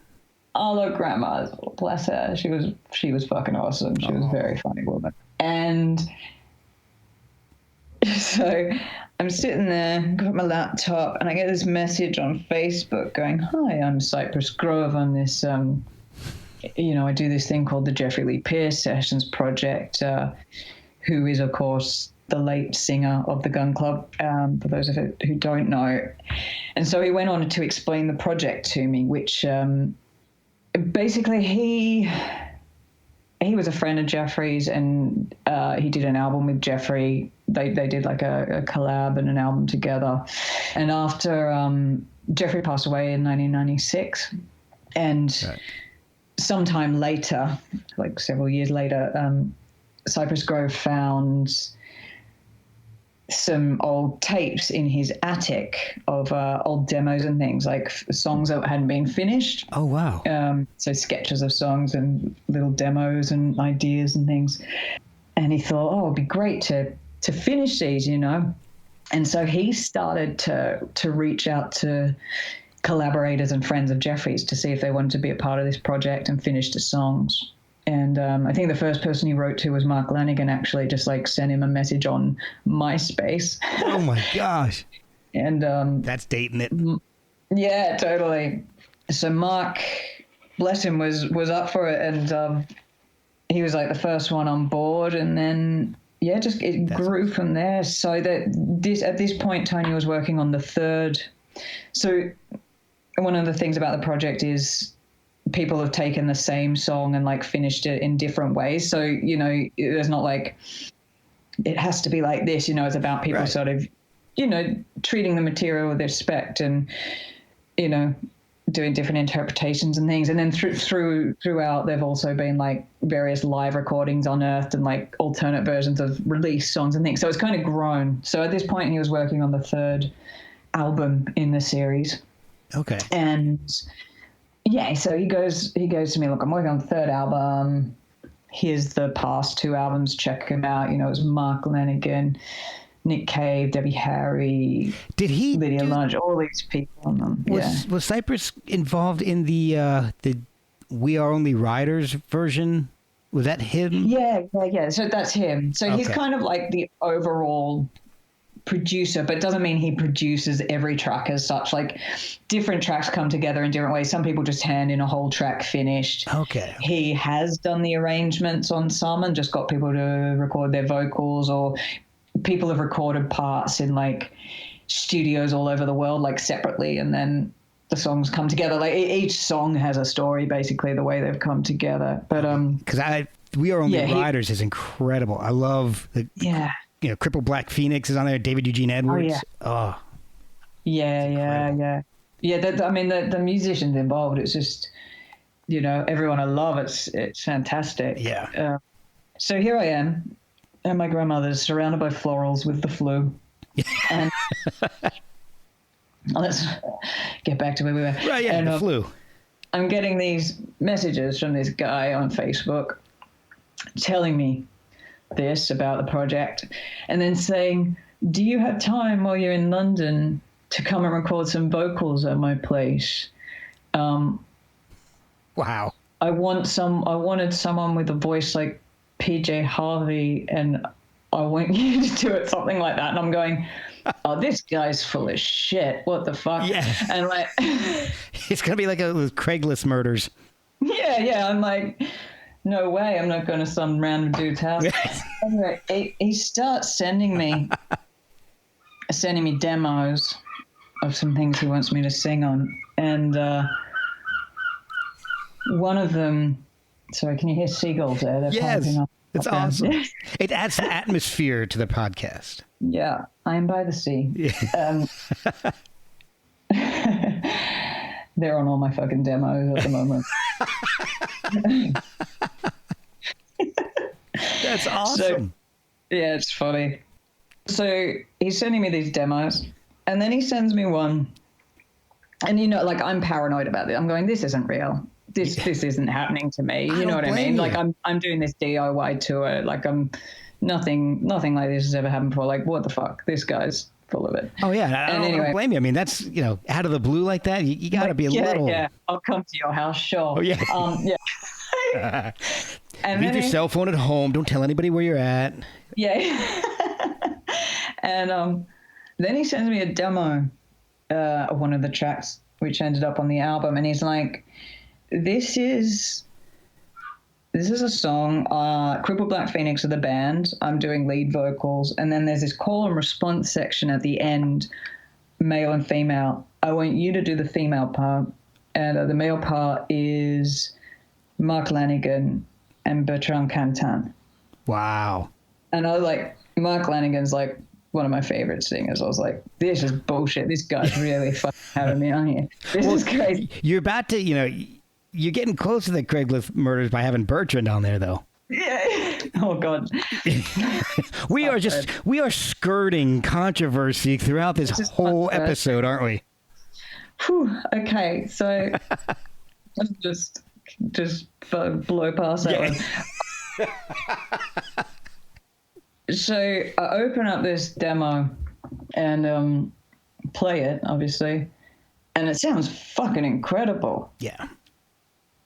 I love grandmas. Bless her. She was fucking awesome. She was a very funny woman. And so I'm sitting there, got my laptop, and I get this message on Facebook going, "Hi, I'm Cypress Grove on this I do this thing called the Jeffrey Lee Pierce Sessions Project, who is, of course, the late singer of the Gun Club, for those of you who don't know." And so he went on to explain the project to me, which basically he was a friend of Jeffrey's, and he did an album with Jeffrey. They did like a collab and an album together. And after Jeffrey passed away in 1996, and right. Sometime later, like several years later, Cypress Grove found some old tapes in his attic of old demos and things, like songs that hadn't been finished. Oh, wow. So sketches of songs and little demos and ideas and things. And he thought, it'd be great to finish these, you know. And so he started to reach out to collaborators and friends of Jeffrey's to see if they wanted to be a part of this project and finish the songs. And I think the first person he wrote to was Mark Lanigan, actually, just like sent him a message on MySpace. Oh my gosh. And that's dating it. Yeah, totally. So Mark, bless him, was up for it, and he was like the first one on board, and then it grew from there. So that at this point, Tony was working on the third. So one of the things about the project is people have taken the same song and like finished it in different ways. So, you know, there's not like, it has to be like this, you know, it's about people sort of, you know, treating the material with respect and, you know, doing different interpretations and things. And then throughout, there've also been like various live recordings unearthed and like alternate versions of released songs and things. So it's kind of grown. So at this point, he was working on the 3rd album in the series. Okay. And yeah, so he goes to me, look, I'm working on the 3rd album. Here's the past 2 albums. Check them out. You know, it was Mark Lanigan, Nick Cave, Debbie Harry, Lydia Lunch, all these people on them. Was Cypress involved in the We Are Only Riders version? Was that him? Yeah. So that's him. So he's kind of like the overall producer, but it doesn't mean he produces every track as such. Like different tracks come together in different ways. Some people just hand in a whole track finished. Okay. He has done the arrangements on some and just got people to record their vocals, or people have recorded parts in like studios all over the world, like separately, and then the songs come together. Like each song has a story, basically, the way they've come together. But because We Are Only Riders is incredible. I love the Crippled Black Phoenix is on there. David Eugene Edwards. Yeah. The musicians involved. It's just, you know, everyone I love. It's fantastic. Yeah. So here I am. And my grandmother's surrounded by florals with the flu. And let's get back to where we were. Right, yeah, the flu. I'm getting these messages from this guy on Facebook telling me this about the project and then saying, do you have time while you're in London to come and record some vocals at my place? Wow. I wanted someone with a voice like PJ Harvey, and I want you to do it, something like that. And I'm going, oh, this guy's full of shit. What the fuck? Yeah. And like, it's going to be like with Craigslist murders. Yeah. I'm like, no way. I'm not going to some random dude's house. Anyway, he starts sending me demos of some things he wants me to sing on. And one of them, sorry, can you hear seagulls there? They're yes, up it's awesome. It adds an atmosphere to the podcast. Yeah, I'm by the sea. Yeah. They're on all my fucking demos at the moment. That's awesome. So, yeah, it's funny. So he's sending me these demos, and then he sends me one. And, you know, like, I'm paranoid about it. I'm going, this isn't real. This isn't happening to me. You know what I mean? Like, I'm doing this DIY tour. Like, nothing like this has ever happened before. Like, what the fuck? This guy's full of it. Oh, yeah. I don't blame you. I mean, that's, you know, out of the blue like that, you got to be a little. Yeah, I'll come to your house, sure. Oh, yeah. Yeah. And leave your cell phone at home. Don't tell anybody where you're at. Yeah. And then he sends me a demo of one of the tracks, which ended up on the album. And he's like, this is a song, Crippled Black Phoenix are the band. I'm doing lead vocals. And then there's this call and response section at the end, male and female. I want you to do the female part. And the male part is Mark Lanigan and Bertrand Cantan. Wow. And I was like, Mark Lanigan's like one of my favorite singers. I was like, this is bullshit. This guy's really fucking having me on here. This is crazy. You're about to, you know, you're getting close to the Craigslist murders by having Bertrand on there, though. Yeah. Oh, God. we are skirting controversy throughout this whole episode, aren't we? Whew. Okay. So let's just blow past that one. So I open up this demo and play it, obviously, and it sounds fucking incredible. Yeah.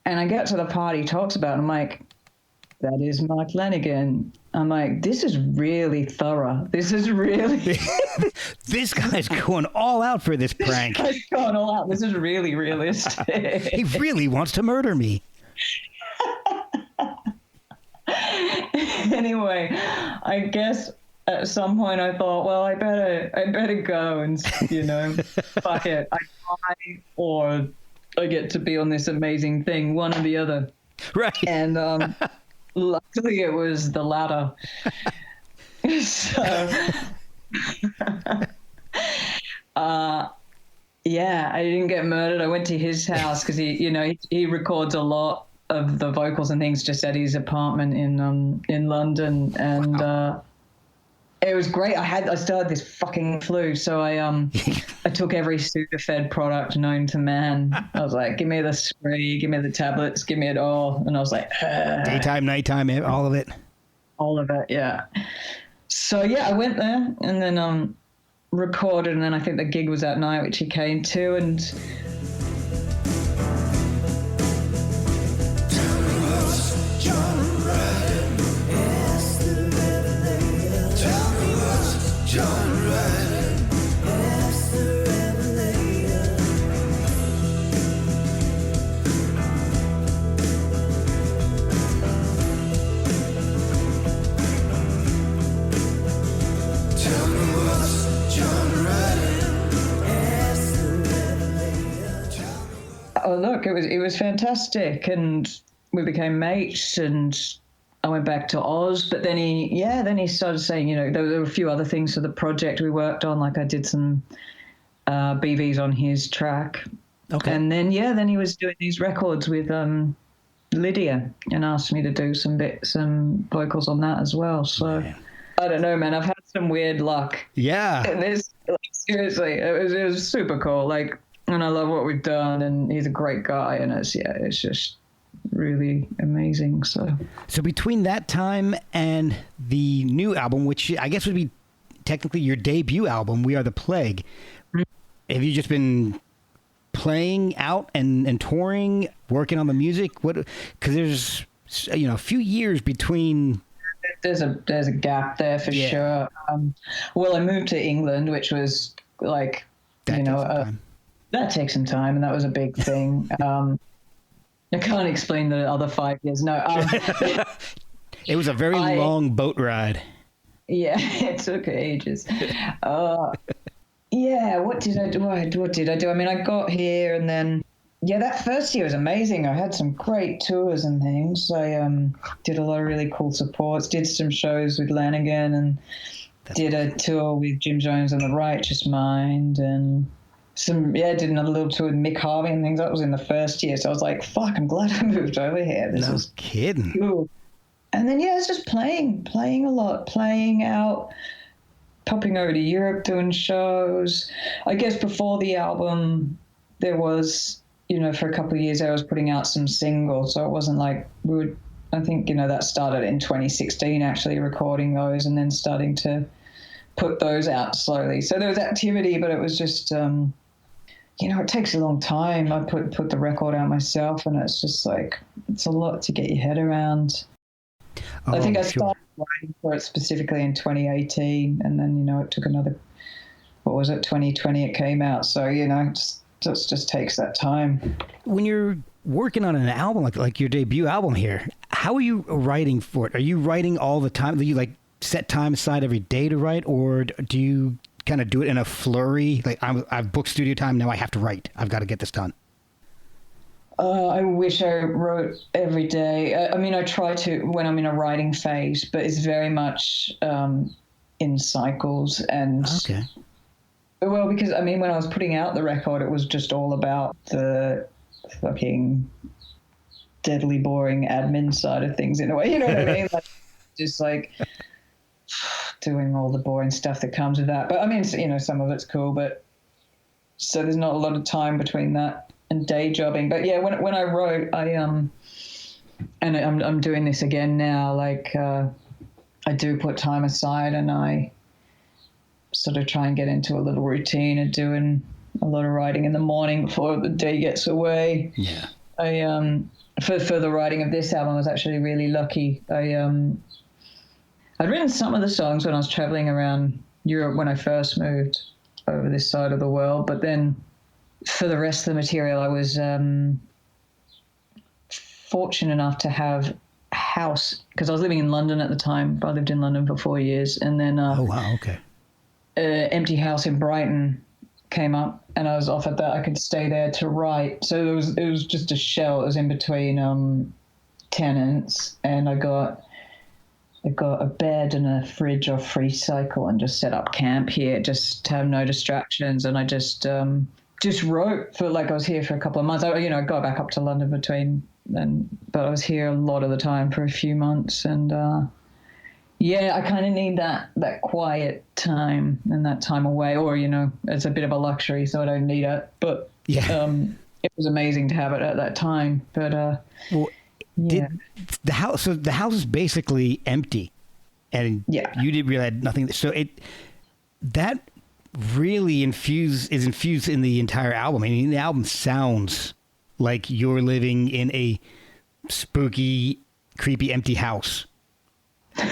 And I get to the part he talks about, and I'm like, that is Mark Lanigan. I'm like, this is really thorough. This is really... This guy's going all out for this prank. This guy's going all out. This is really realistic. He really wants to murder me. Anyway, I guess at some point I thought, well, I better go and, you know, fuck it. I die or I get to be on this amazing thing, one or the other. Right. And luckily it was the latter. So, Yeah, I didn't get murdered. I went to his house because he records a lot of the vocals and things just at his apartment in London, and it was great. I still had this fucking flu, so I took every Sudafed product known to man. I was like, give me the spray, give me the tablets, give me it all, and I was like, daytime, nighttime, all of it. All of it, yeah. So yeah, I went there and then recorded, and then I think the gig was that night, which he came to, and oh look, it was fantastic, and we became mates, and I went back to Oz. But then he started saying, there were a few other things for the project we worked on, like I did some BVs on his track. Okay. And then he was doing these records with Lydia and asked me to do some vocals on that as well. So I don't know, man. I've had some weird luck. Yeah. And this, seriously, it was super cool. And I love what we've done, and he's a great guy, and it's just really amazing. So between that time and the new album, which I guess would be technically your debut album, We Are the Plague, have you just been playing out and touring, working on the music? Because there's a few years between. There's a gap there for sure. Well, I moved to England, which was like that takes some time, and that was a big thing. I can't explain the other 5 years. No, it was a very long boat ride. Yeah, it took ages. Yeah, what did I do? What did I do? I mean, I got here, and then that first year was amazing. I had some great tours and things. I did a lot of really cool supports. Did some shows with Lanigan, and did a tour with Jim Jones and the Righteous Mind, and did another little tour with Mick Harvey and things. That was in the first year. So I was like, fuck, I'm glad I moved over here. This was kidding. Cool. And then, it's just playing a lot, playing out, popping over to Europe, doing shows. I guess before the album, there was, for a couple of years I was putting out some singles. So it wasn't like I think, that started in 2016, actually recording those and then starting to put those out slowly. So there was activity, but it was just, it takes a long time. I put the record out myself, and it's just like, it's a lot to get your head around. I think I started writing for it specifically in 2018, and then, it took another, 2020 it came out. So, it just takes that time. When you're working on an album like your debut album here, how are you writing for it? Are you writing all the time? Do you set time aside every day to write, or do you kind of do it in a flurry? Like, I've booked studio time, now I have to write. I've got to get this done. I wish I wrote every day. I mean, I try to when I'm in a writing phase, but it's very much in cycles. And okay. Well, because I mean, when I was putting out the record, it was just all about the fucking deadly boring admin side of things in a way. You know what I mean? Just doing all the boring stuff that comes with that. But I mean, some of it's cool, but so there's not a lot of time between that and day jobbing. But yeah, when I wrote, and I'm doing this again now, I do put time aside, and I sort of try and get into a little routine of doing a lot of writing in the morning before the day gets away. Yeah. For the writing of this album, I was actually really lucky. I'd written some of the songs when I was traveling around Europe when I first moved over this side of the world, but then for the rest of the material, I was fortunate enough to have a house, because I was living in London at the time. I lived in London for 4 years, and then oh wow, okay, an empty house in Brighton came up, and I was offered that I could stay there to write. So it was just a shell. It was in between tenants, and I got a bed and a fridge off Free Cycle and just set up camp here just to have no distractions. And I just just wrote for, like, I was here for a couple of months. I got back up to London but I was here a lot of the time for a few months. And I kind of need that quiet time and that time away, or, it's a bit of a luxury, so I don't need it. But it was amazing to have it at that time. But did the house? So the house is basically empty, and you didn't realize nothing. So that really is infused in the entire album. I mean, the album sounds like you're living in a spooky, creepy, empty house.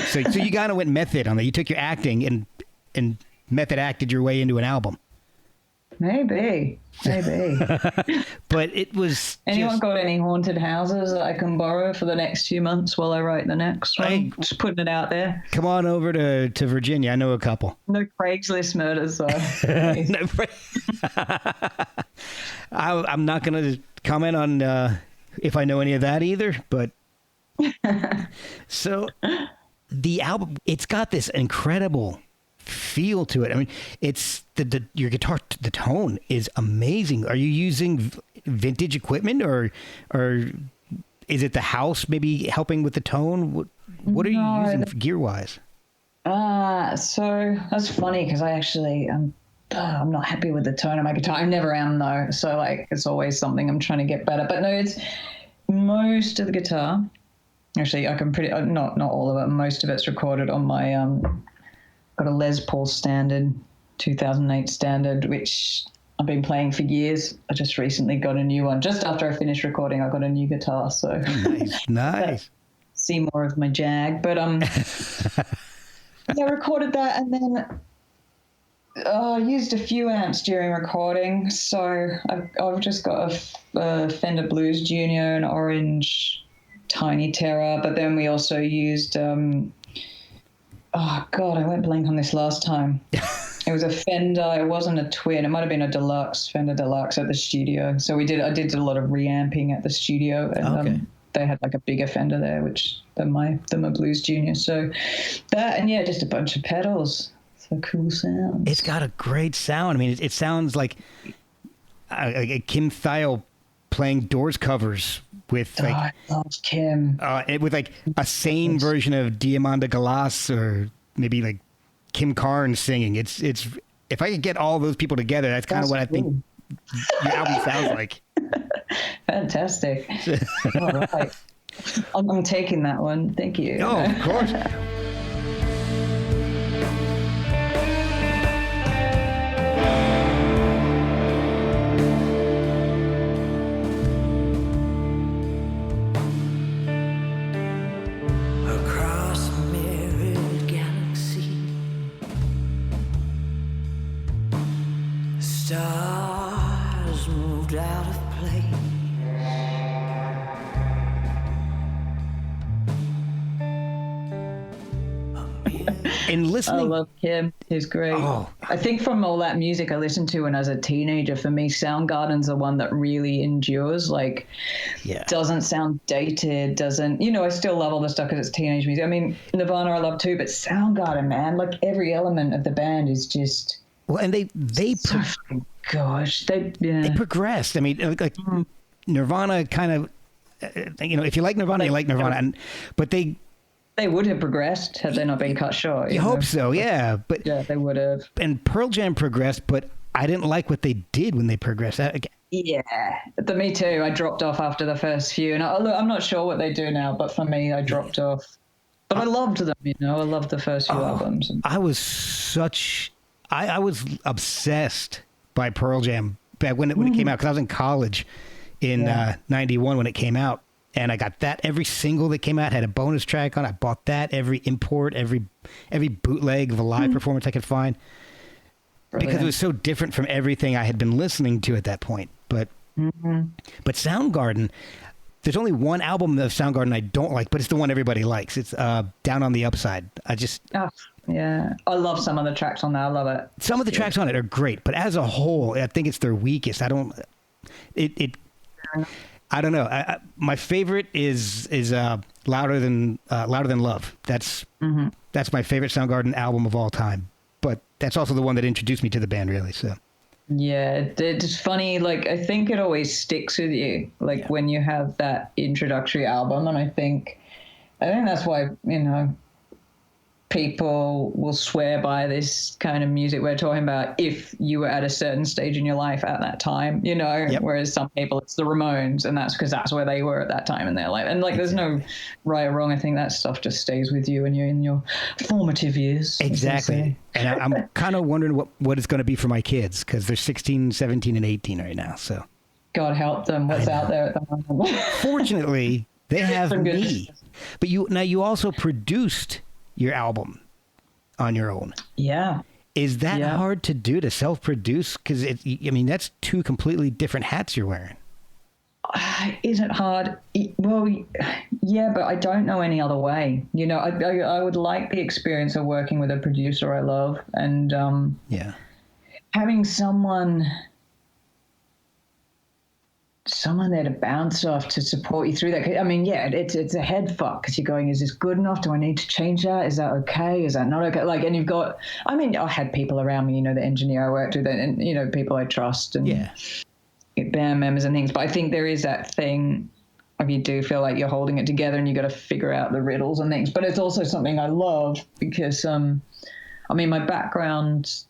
So you kind of went method on that. You took your acting and method acted your way into an album. Maybe. But it was. Anyone got any haunted houses that I can borrow for the next few months while I write the next one? Just putting it out there. Come on over to Virginia. I know a couple. No Craigslist murders, though. I'm not going to comment on if I know any of that either, but. So the album, it's got this incredible feel to it. I mean, it's your guitar, the tone is amazing. Are you using vintage equipment or is it the house maybe helping with the tone? What are you using gear wise? So that's funny because I'm not happy with the tone of my guitar. I never am though. So like, it's always something I'm trying to get better, but no, it's most of the guitar. Actually, I can not all of it. Most of it's recorded on my, got a Les Paul Standard, 2008 Standard, which I've been playing for years. I just recently got a new one. Just after I finished recording, I got a new guitar. So nice. See more of my Jag. But I recorded that and then used a few amps during recording. So I've just got a Fender Blues Junior, an orange Tiny Terror, but then we also used I went blank on this last time. It was a Fender. It wasn't a twin. It might have been a deluxe, Fender Deluxe at the studio. So I did a lot of reamping at the studio, and they had like a bigger Fender there, which than my Blues Junior. So that, and just a bunch of pedals. So cool sounds. It's got a great sound. I mean, it sounds like a Kim Thayil playing Doors covers with I love Kim. With like a sane version of Diamanda Galas, or maybe like Kim Carnes singing. It's if I could get all those people together, that's kind of what I think your album sounds like. Fantastic. All right. I'm taking that one. Thank you. Oh, of course. Stars moved out of place. And listening, I love Kim. He's great. I think from all that music I listened to when I was a teenager, for me, Soundgarden's the one that really endures. Like, doesn't sound dated. Doesn't, I still love all the stuff because it's teenage music. I mean, Nirvana I love too, but Soundgarden, man, like every element of the band is just. Well, and they progressed. I mean, like Nirvana kind of, if you like Nirvana, you like Nirvana, but they would have progressed had they not been cut short. You hope so, yeah. But they would have. And Pearl Jam progressed, but I didn't like what they did when they progressed. Me too. I dropped off after the first few, and I'm not sure what they do now, but for me, I dropped off. But I loved them. I loved the first few albums. I was obsessed by Pearl Jam back when it came out, because I was in college in 91 when it came out, and I got that. Every single that came out had a bonus track on. I bought that, every import, every bootleg of a live performance I could find. Brilliant. Because it was so different from everything I had been listening to at that point. But Soundgarden, there's only one album of Soundgarden I don't like, but it's the one everybody likes. It's Down on the Upside. Yeah, I love some of the tracks on there. I love it. Some of the tracks on it are great, but as a whole, I think it's their weakest. I don't know. My favorite is Louder Than Love. That's my favorite Soundgarden album of all time. But that's also the one that introduced me to the band, really. So Yeah, it's funny. Like, I think it always sticks with you, like when you have that introductory album. And I think that's why, people will swear by this kind of music we're talking about if you were at a certain stage in your life at that time, Yep. whereas some people it's the Ramones, and that's because that's where they were at that time in their life. And like, there's no right or wrong. I think that stuff just stays with you when you're in your formative years. Exactly. And I'm kind of wondering what it's going to be for my kids, because they're 16, 17, and 18 right now. So God help them. What's out there at the moment? Fortunately, they have me. But you also produced your album on your own. Yeah. Is that hard to do, to self-produce? Because that's two completely different hats you're wearing. Is it hard? Well, yeah, but I don't know any other way. I would like the experience of working with a producer I love, and having someone there to bounce off, to support you through that. I mean, yeah, it's a head fuck, because you're going, is this good enough? Do I need to change that? Is that okay? Is that not okay? Like, and you've got, I mean, I had people around me, the engineer I worked with, and people I trust, and band members and things. But I think there is that thing of, you do feel like you're holding it together, and you got to figure out the riddles and things. But it's also something I love, because my background,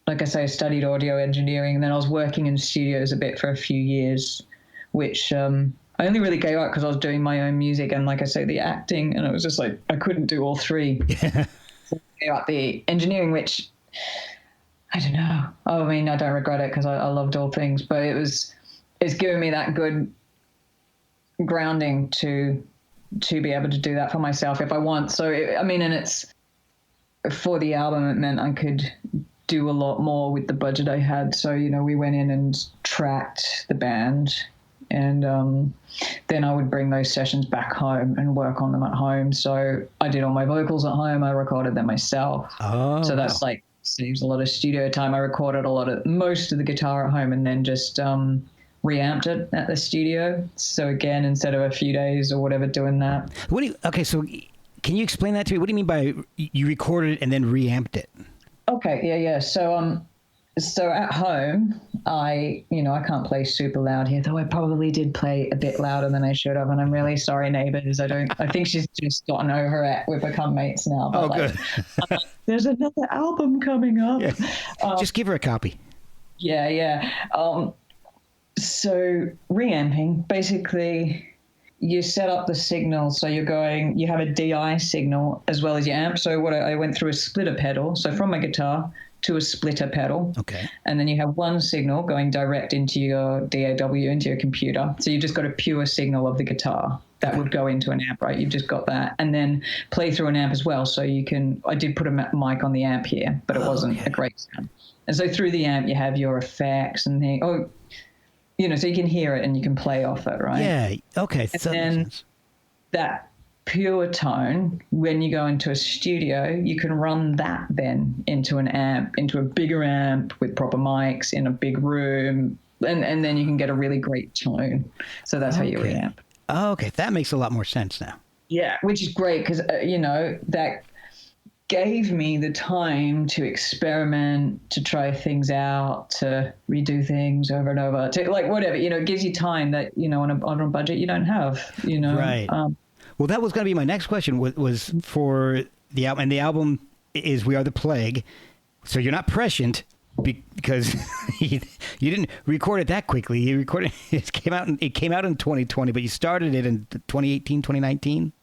like I say, I studied audio engineering, and then I was working in studios a bit for a few years, which I only really gave up because I was doing my own music and, like I say, the acting, and it was just like I couldn't do all three. So I gave up the engineering, which I don't know. I mean, I don't regret it, because I loved all things, but it's given me that good grounding to be able to do that for myself if I want. So, and it's for the album, it meant I could do a lot more with the budget I had. So, we went in and tracked the band, and then I would bring those sessions back home and work on them at home. So I did all my vocals at home. I recorded them myself. Oh, so that's like saves a lot of studio time. I recorded most of the guitar at home, and then just reamped it at the studio. So again, instead of a few days or whatever doing that. So can you explain that to me? What do you mean by you recorded it and then reamped it? Okay, yeah. So at home, I can't play super loud here, though I probably did play a bit louder than I should have, and I'm really sorry, neighbors. I think she's just gotten over it. We've become mates now. But good. There's another album coming up. Yeah. Just give her a copy. Yeah. So reamping, basically, you set up the signal, so you have a DI signal as well as your amp. So I went through a splitter pedal, so from my guitar to a splitter pedal. Okay. And then you have one signal going direct into your DAW, into your computer. So you just got a pure signal of the guitar that would go into an amp, right? You've just got that. And then play through an amp as well. So I did put a mic on the amp here, but it wasn't a great sound. And so through the amp, you have your effects and things. So you can hear it and you can play off it, right? Yeah. Okay. And then that pure tone, when you go into a studio, you can run that then into an amp, into a bigger amp with proper mics in a big room, and then you can get a really great tone. So that's how you reamp. Oh, okay. That makes a lot more sense now. Yeah, which is great, because, that gave me the time to experiment, to try things out, to redo things over and over, to like whatever, it gives you time that, on a budget you don't have, Right. Well, that was going to be my next question was for the album. And the album is We Are the Plague. So you're not prescient because you didn't record it that quickly. You recorded it came out in 2020, but you started it in 2018, 2019.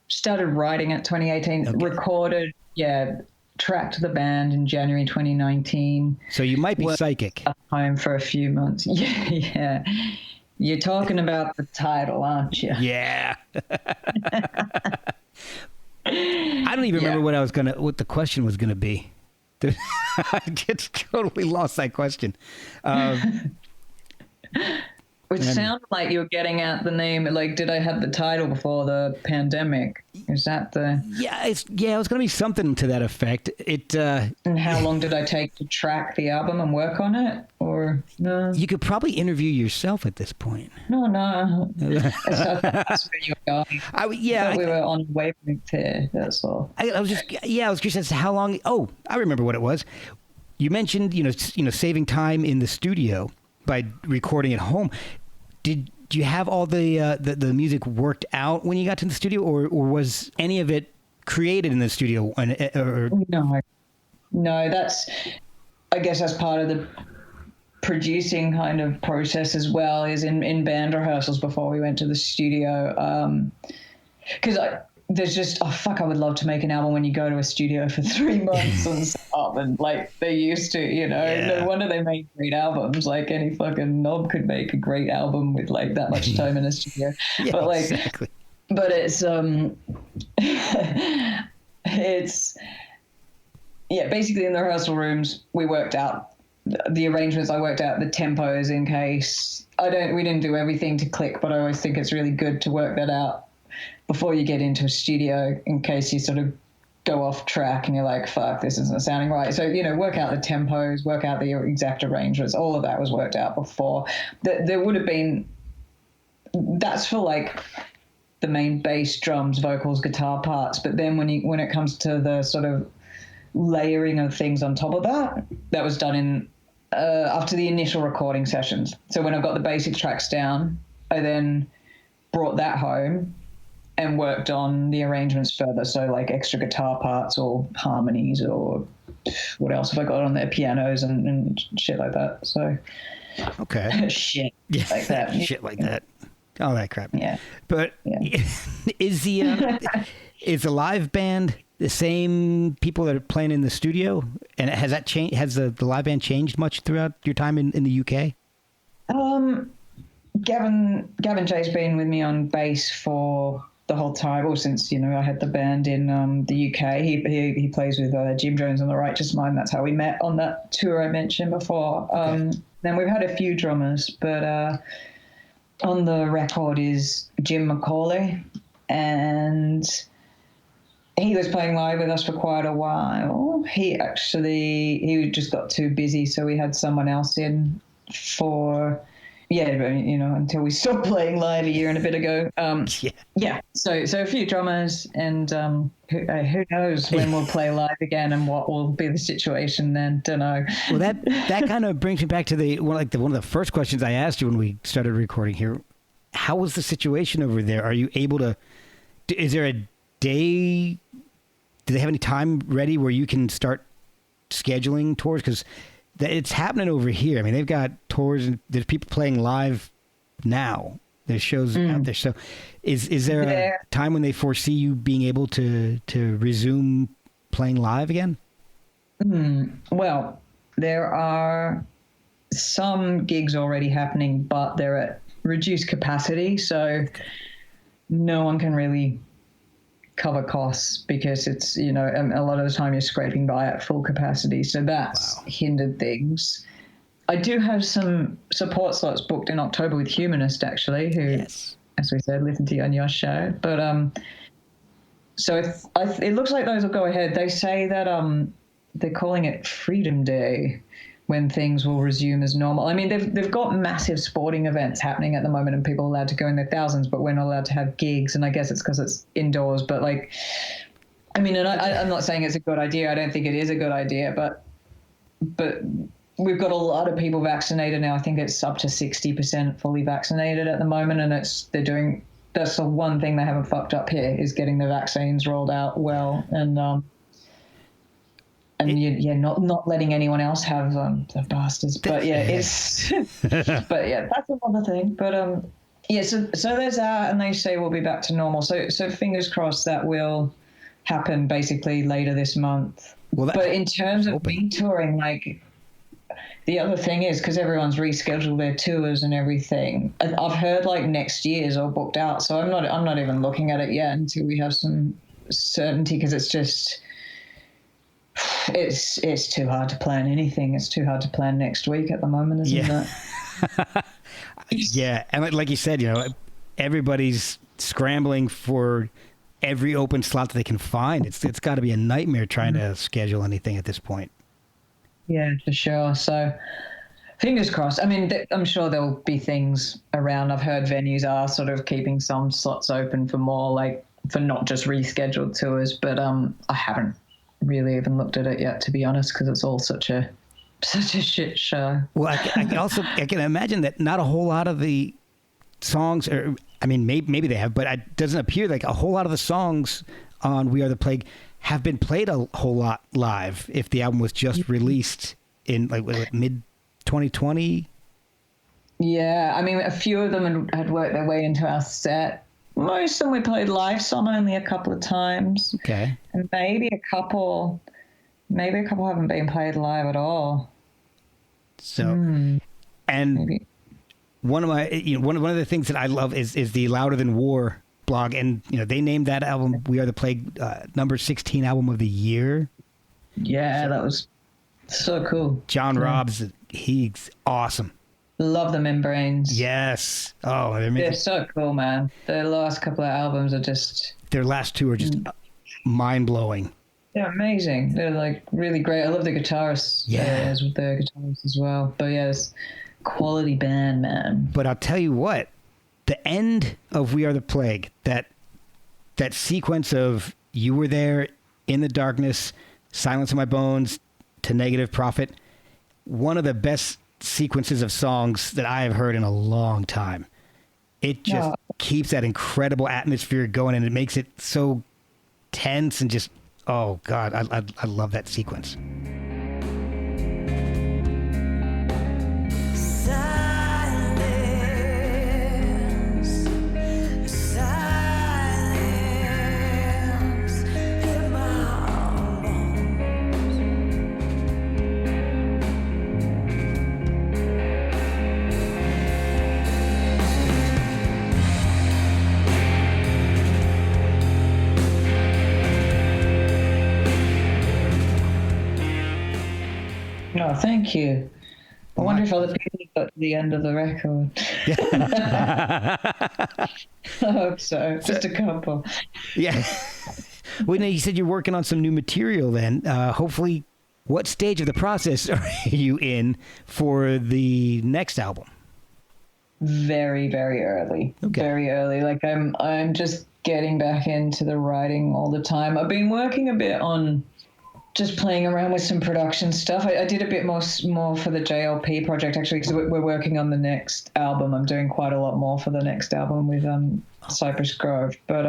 Started writing it 2018, recorded, tracked the band in January 2019. So you might be psychic. At home for a few months. Yeah. You're talking about the title, aren't you? Yeah. I don't even remember what the question was gonna be. I just totally lost that question. It sounded like you were getting at the name. Like, did I have the title before the pandemic? Is that the? Yeah, it was going to be something to that effect. And how long did I take to track the album and work on it? Or no? You could probably interview yourself at this point. No. That's where you're going. We were on wavelength here. That's all. I was curious as to how long. Oh, I remember what it was. You mentioned, saving time in the studio by recording at home. Did you have all the music worked out when you got to the studio, or was any of it created in the studio? No, I guess that's part of the producing kind of process as well, is in band rehearsals before we went to the studio. Because there's just, I would love to make an album when you go to a studio for 3 months and stuff, and like they used to, no wonder they make great albums. Like any fucking knob could make a great album with like that much time in a studio. Yeah, but like, exactly. But it's, it's, basically in the rehearsal rooms, we worked out the arrangements. I worked out the tempos in case we didn't do everything to click, but I always think it's really good to work that out before you get into a studio in case you sort of go off track and you're like, fuck, this isn't sounding right. So, work out the tempos, work out the exact arrangements. All of that was worked out before. There would have been, that's for like the main bass, drums, vocals, guitar parts. But then when it comes to the sort of layering of things on top of that was done in after the initial recording sessions. So when I got the basic tracks down, I then brought that home and worked on the arrangements further. So like extra guitar parts or harmonies or what else have I got on there? Pianos and shit like that. So okay. Shit like that. Shit like that. All that crap. Yeah. But is the live band the same people that are playing in the studio? And has that changed? Has the live band changed much throughout your time in the UK? Gavin J's been with me on bass for the whole time, or since I had the band in the UK. He plays with Jim Jones on the Righteous Mind. That's how we met on that tour I mentioned before. Then we've had a few drummers, but on the record is Jim McCauley, and he was playing live with us for quite a while. He just got too busy, so we had someone else in for until we stopped playing live a year and a bit ago. So a few drummers, and who knows when we'll play live again and what will be the situation then. Don't know. Well, that kind of brings me back to one of the first questions I asked you when we started recording here. How was the situation over there? Are you able to? Is there a day? Do they have any time ready where you can start scheduling tours? Because it's happening over here. I mean, they've got tours and there's people playing live now. There's shows out there. So is there a time when they foresee you being able to resume playing live again? Well, there are some gigs already happening, but they're at reduced capacity. So no one can really cover costs because it's, a lot of the time you're scraping by at full capacity. So that's hindered things. I do have some support slots booked in October with Humanist, actually, who, as we said, listen to you on your show. But so it looks like those will go ahead. They say that they're calling it Freedom Day, when things will resume as normal. I mean, they've got massive sporting events happening at the moment and people are allowed to go in their thousands, but we're not allowed to have gigs. And I guess it's because it's indoors. But like, I mean, and I'm not saying it's a good idea. I don't think it is a good idea, but we've got a lot of people vaccinated now. I think it's up to 60% fully vaccinated at the moment. And that's the one thing they haven't fucked up here is getting the vaccines rolled out well. And not letting anyone else have the bastards. But it's but that's another thing. But so there's that, and they say we'll be back to normal. So fingers crossed that will happen basically later this month. But in terms of me touring, like the other thing is because everyone's rescheduled their tours and everything. I've heard like next year's all booked out, so I'm not even looking at it yet until we have some certainty, because it's just. It's too hard to plan anything. It's too hard to plan next week at the moment, isn't it? Yeah, and like you said, everybody's scrambling for every open slot that they can find. It's got to be a nightmare trying to schedule anything at this point. Yeah, for sure. So fingers crossed. I mean, I'm sure there'll be things around. I've heard venues are sort of keeping some slots open for more, like for not just rescheduled tours, but I haven't really even looked at it yet, to be honest, because it's all such a such a shit show. Well, I can imagine that not a whole lot of the songs, or I mean, maybe they have, but it doesn't appear like a whole lot of the songs on We Are the Plague have been played a whole lot live. If the album was just released in like mid 2020. Yeah, I mean, a few of them had worked their way into our set. Most of them we played live, some only a couple of times. Okay. And maybe a couple haven't been played live at all. So, and Maybe. one of one of the things that I love is the Louder Than War blog, and they named that album We Are the Plague number 16 album of the year. Yeah, that was so cool. John Robbs, he's awesome. Love the Membranes. Yes. Oh, They're so cool, man. Their last couple of albums are just... Their last two are just mind-blowing. They're amazing. They're like really great. I love the guitarists. Yeah. With the guitarists as well. But yeah, it's quality band, man. But I'll tell you what, the end of We Are the Plague, that sequence of You Were There, In the Darkness, Silence of My Bones, to Negative Prophet, one of the best sequences of songs that I have heard in a long time. It just keeps that incredible atmosphere going, and it makes it so tense and just, oh God, I love that sequence. Oh, thank you. I wonder if other people got to the end of the record. I hope so. Just a couple. Yeah. Well, you said you're working on some new material then. Hopefully, what stage of the process are you in for the next album? Very, very early. Okay. Very early. Like I'm just getting back into the writing all the time. I've been working a bit on just playing around with some production stuff. I did a bit more for the JLP project, actually, because we're working on the next album. I'm doing quite a lot more for the next album with Cypress Grove. But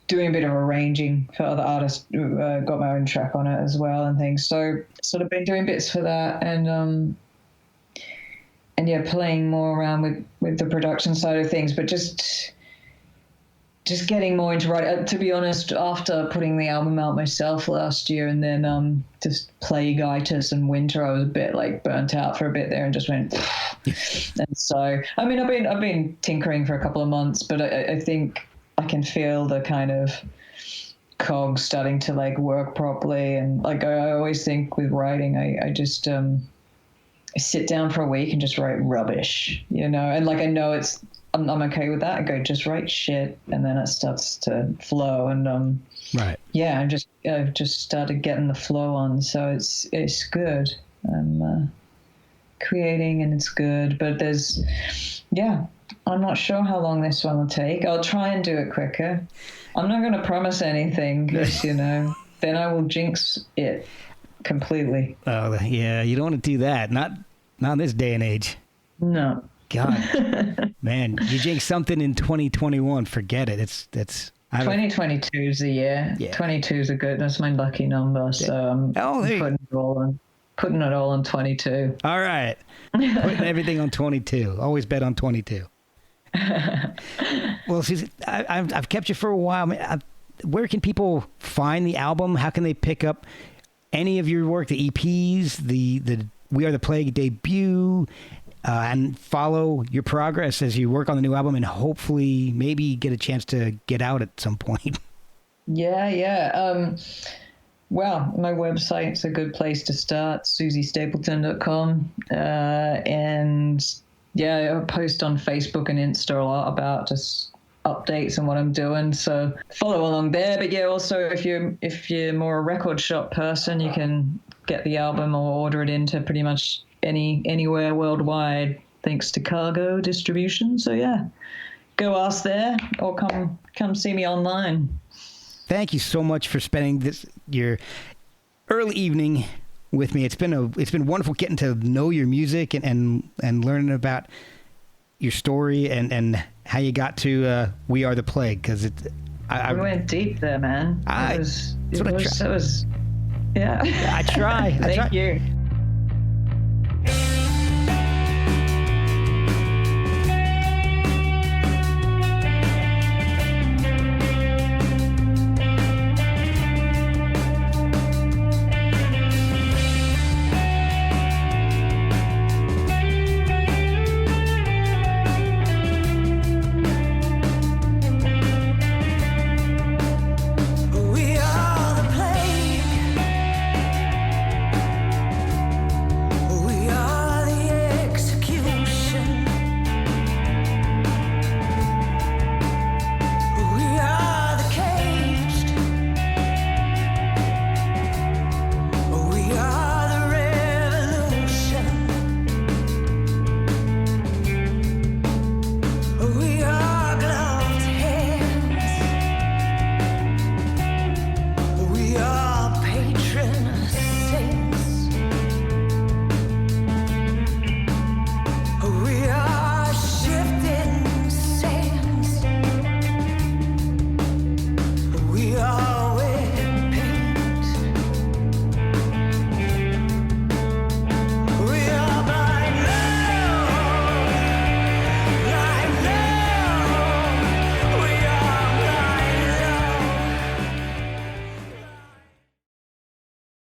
doing a bit of arranging for other artists. Got my own track on it as well and things. So sort of been doing bits for that and yeah, playing more around with the production side of things, but just getting more into writing. To be honest, after putting the album out myself last year and then just Plagueitis and Winter, I was a bit like burnt out for a bit there and just went. And so, I mean, I've been tinkering for a couple of months, but I think I can feel the kind of cogs starting to like work properly. And like I always think with writing, I just I sit down for a week and just write rubbish, and like I know I'm okay with that. I go, just write shit, and then it starts to flow. And right, yeah, I've just started getting the flow on, so it's good. I'm creating, and it's good. But I'm not sure how long this one will take. I'll try and do it quicker. I'm not going to promise anything because then I will jinx it completely. Oh yeah, you don't want to do that. Not in this day and age. No. God, man, you jinx something in 2021, forget it. It's 2022 is the year. Yeah. 22 is that's my lucky number. So I'm putting it all on 22. All right, putting everything on 22. Always bet on 22. Well, Suzie, I've kept you for a while. Where can people find the album? How can they pick up any of your work, the EPs, the We Are the Plague debut? And follow your progress as you work on the new album and hopefully maybe get a chance to get out at some point. Yeah. Well, my website's a good place to start, SuzieStapleton.com. And yeah, I post on Facebook and Insta a lot about just updates and what I'm doing. So follow along there. But yeah, also if you're more a record shop person, you can get the album or order it into pretty much anywhere worldwide thanks to Cargo distribution. So yeah, go ask there or come see me online. Thank you so much for spending your early evening with me. It's been wonderful getting to know your music and learning about your story and how you got to We Are the Plague, because we went deep there, man. Yeah. I try. Thank you.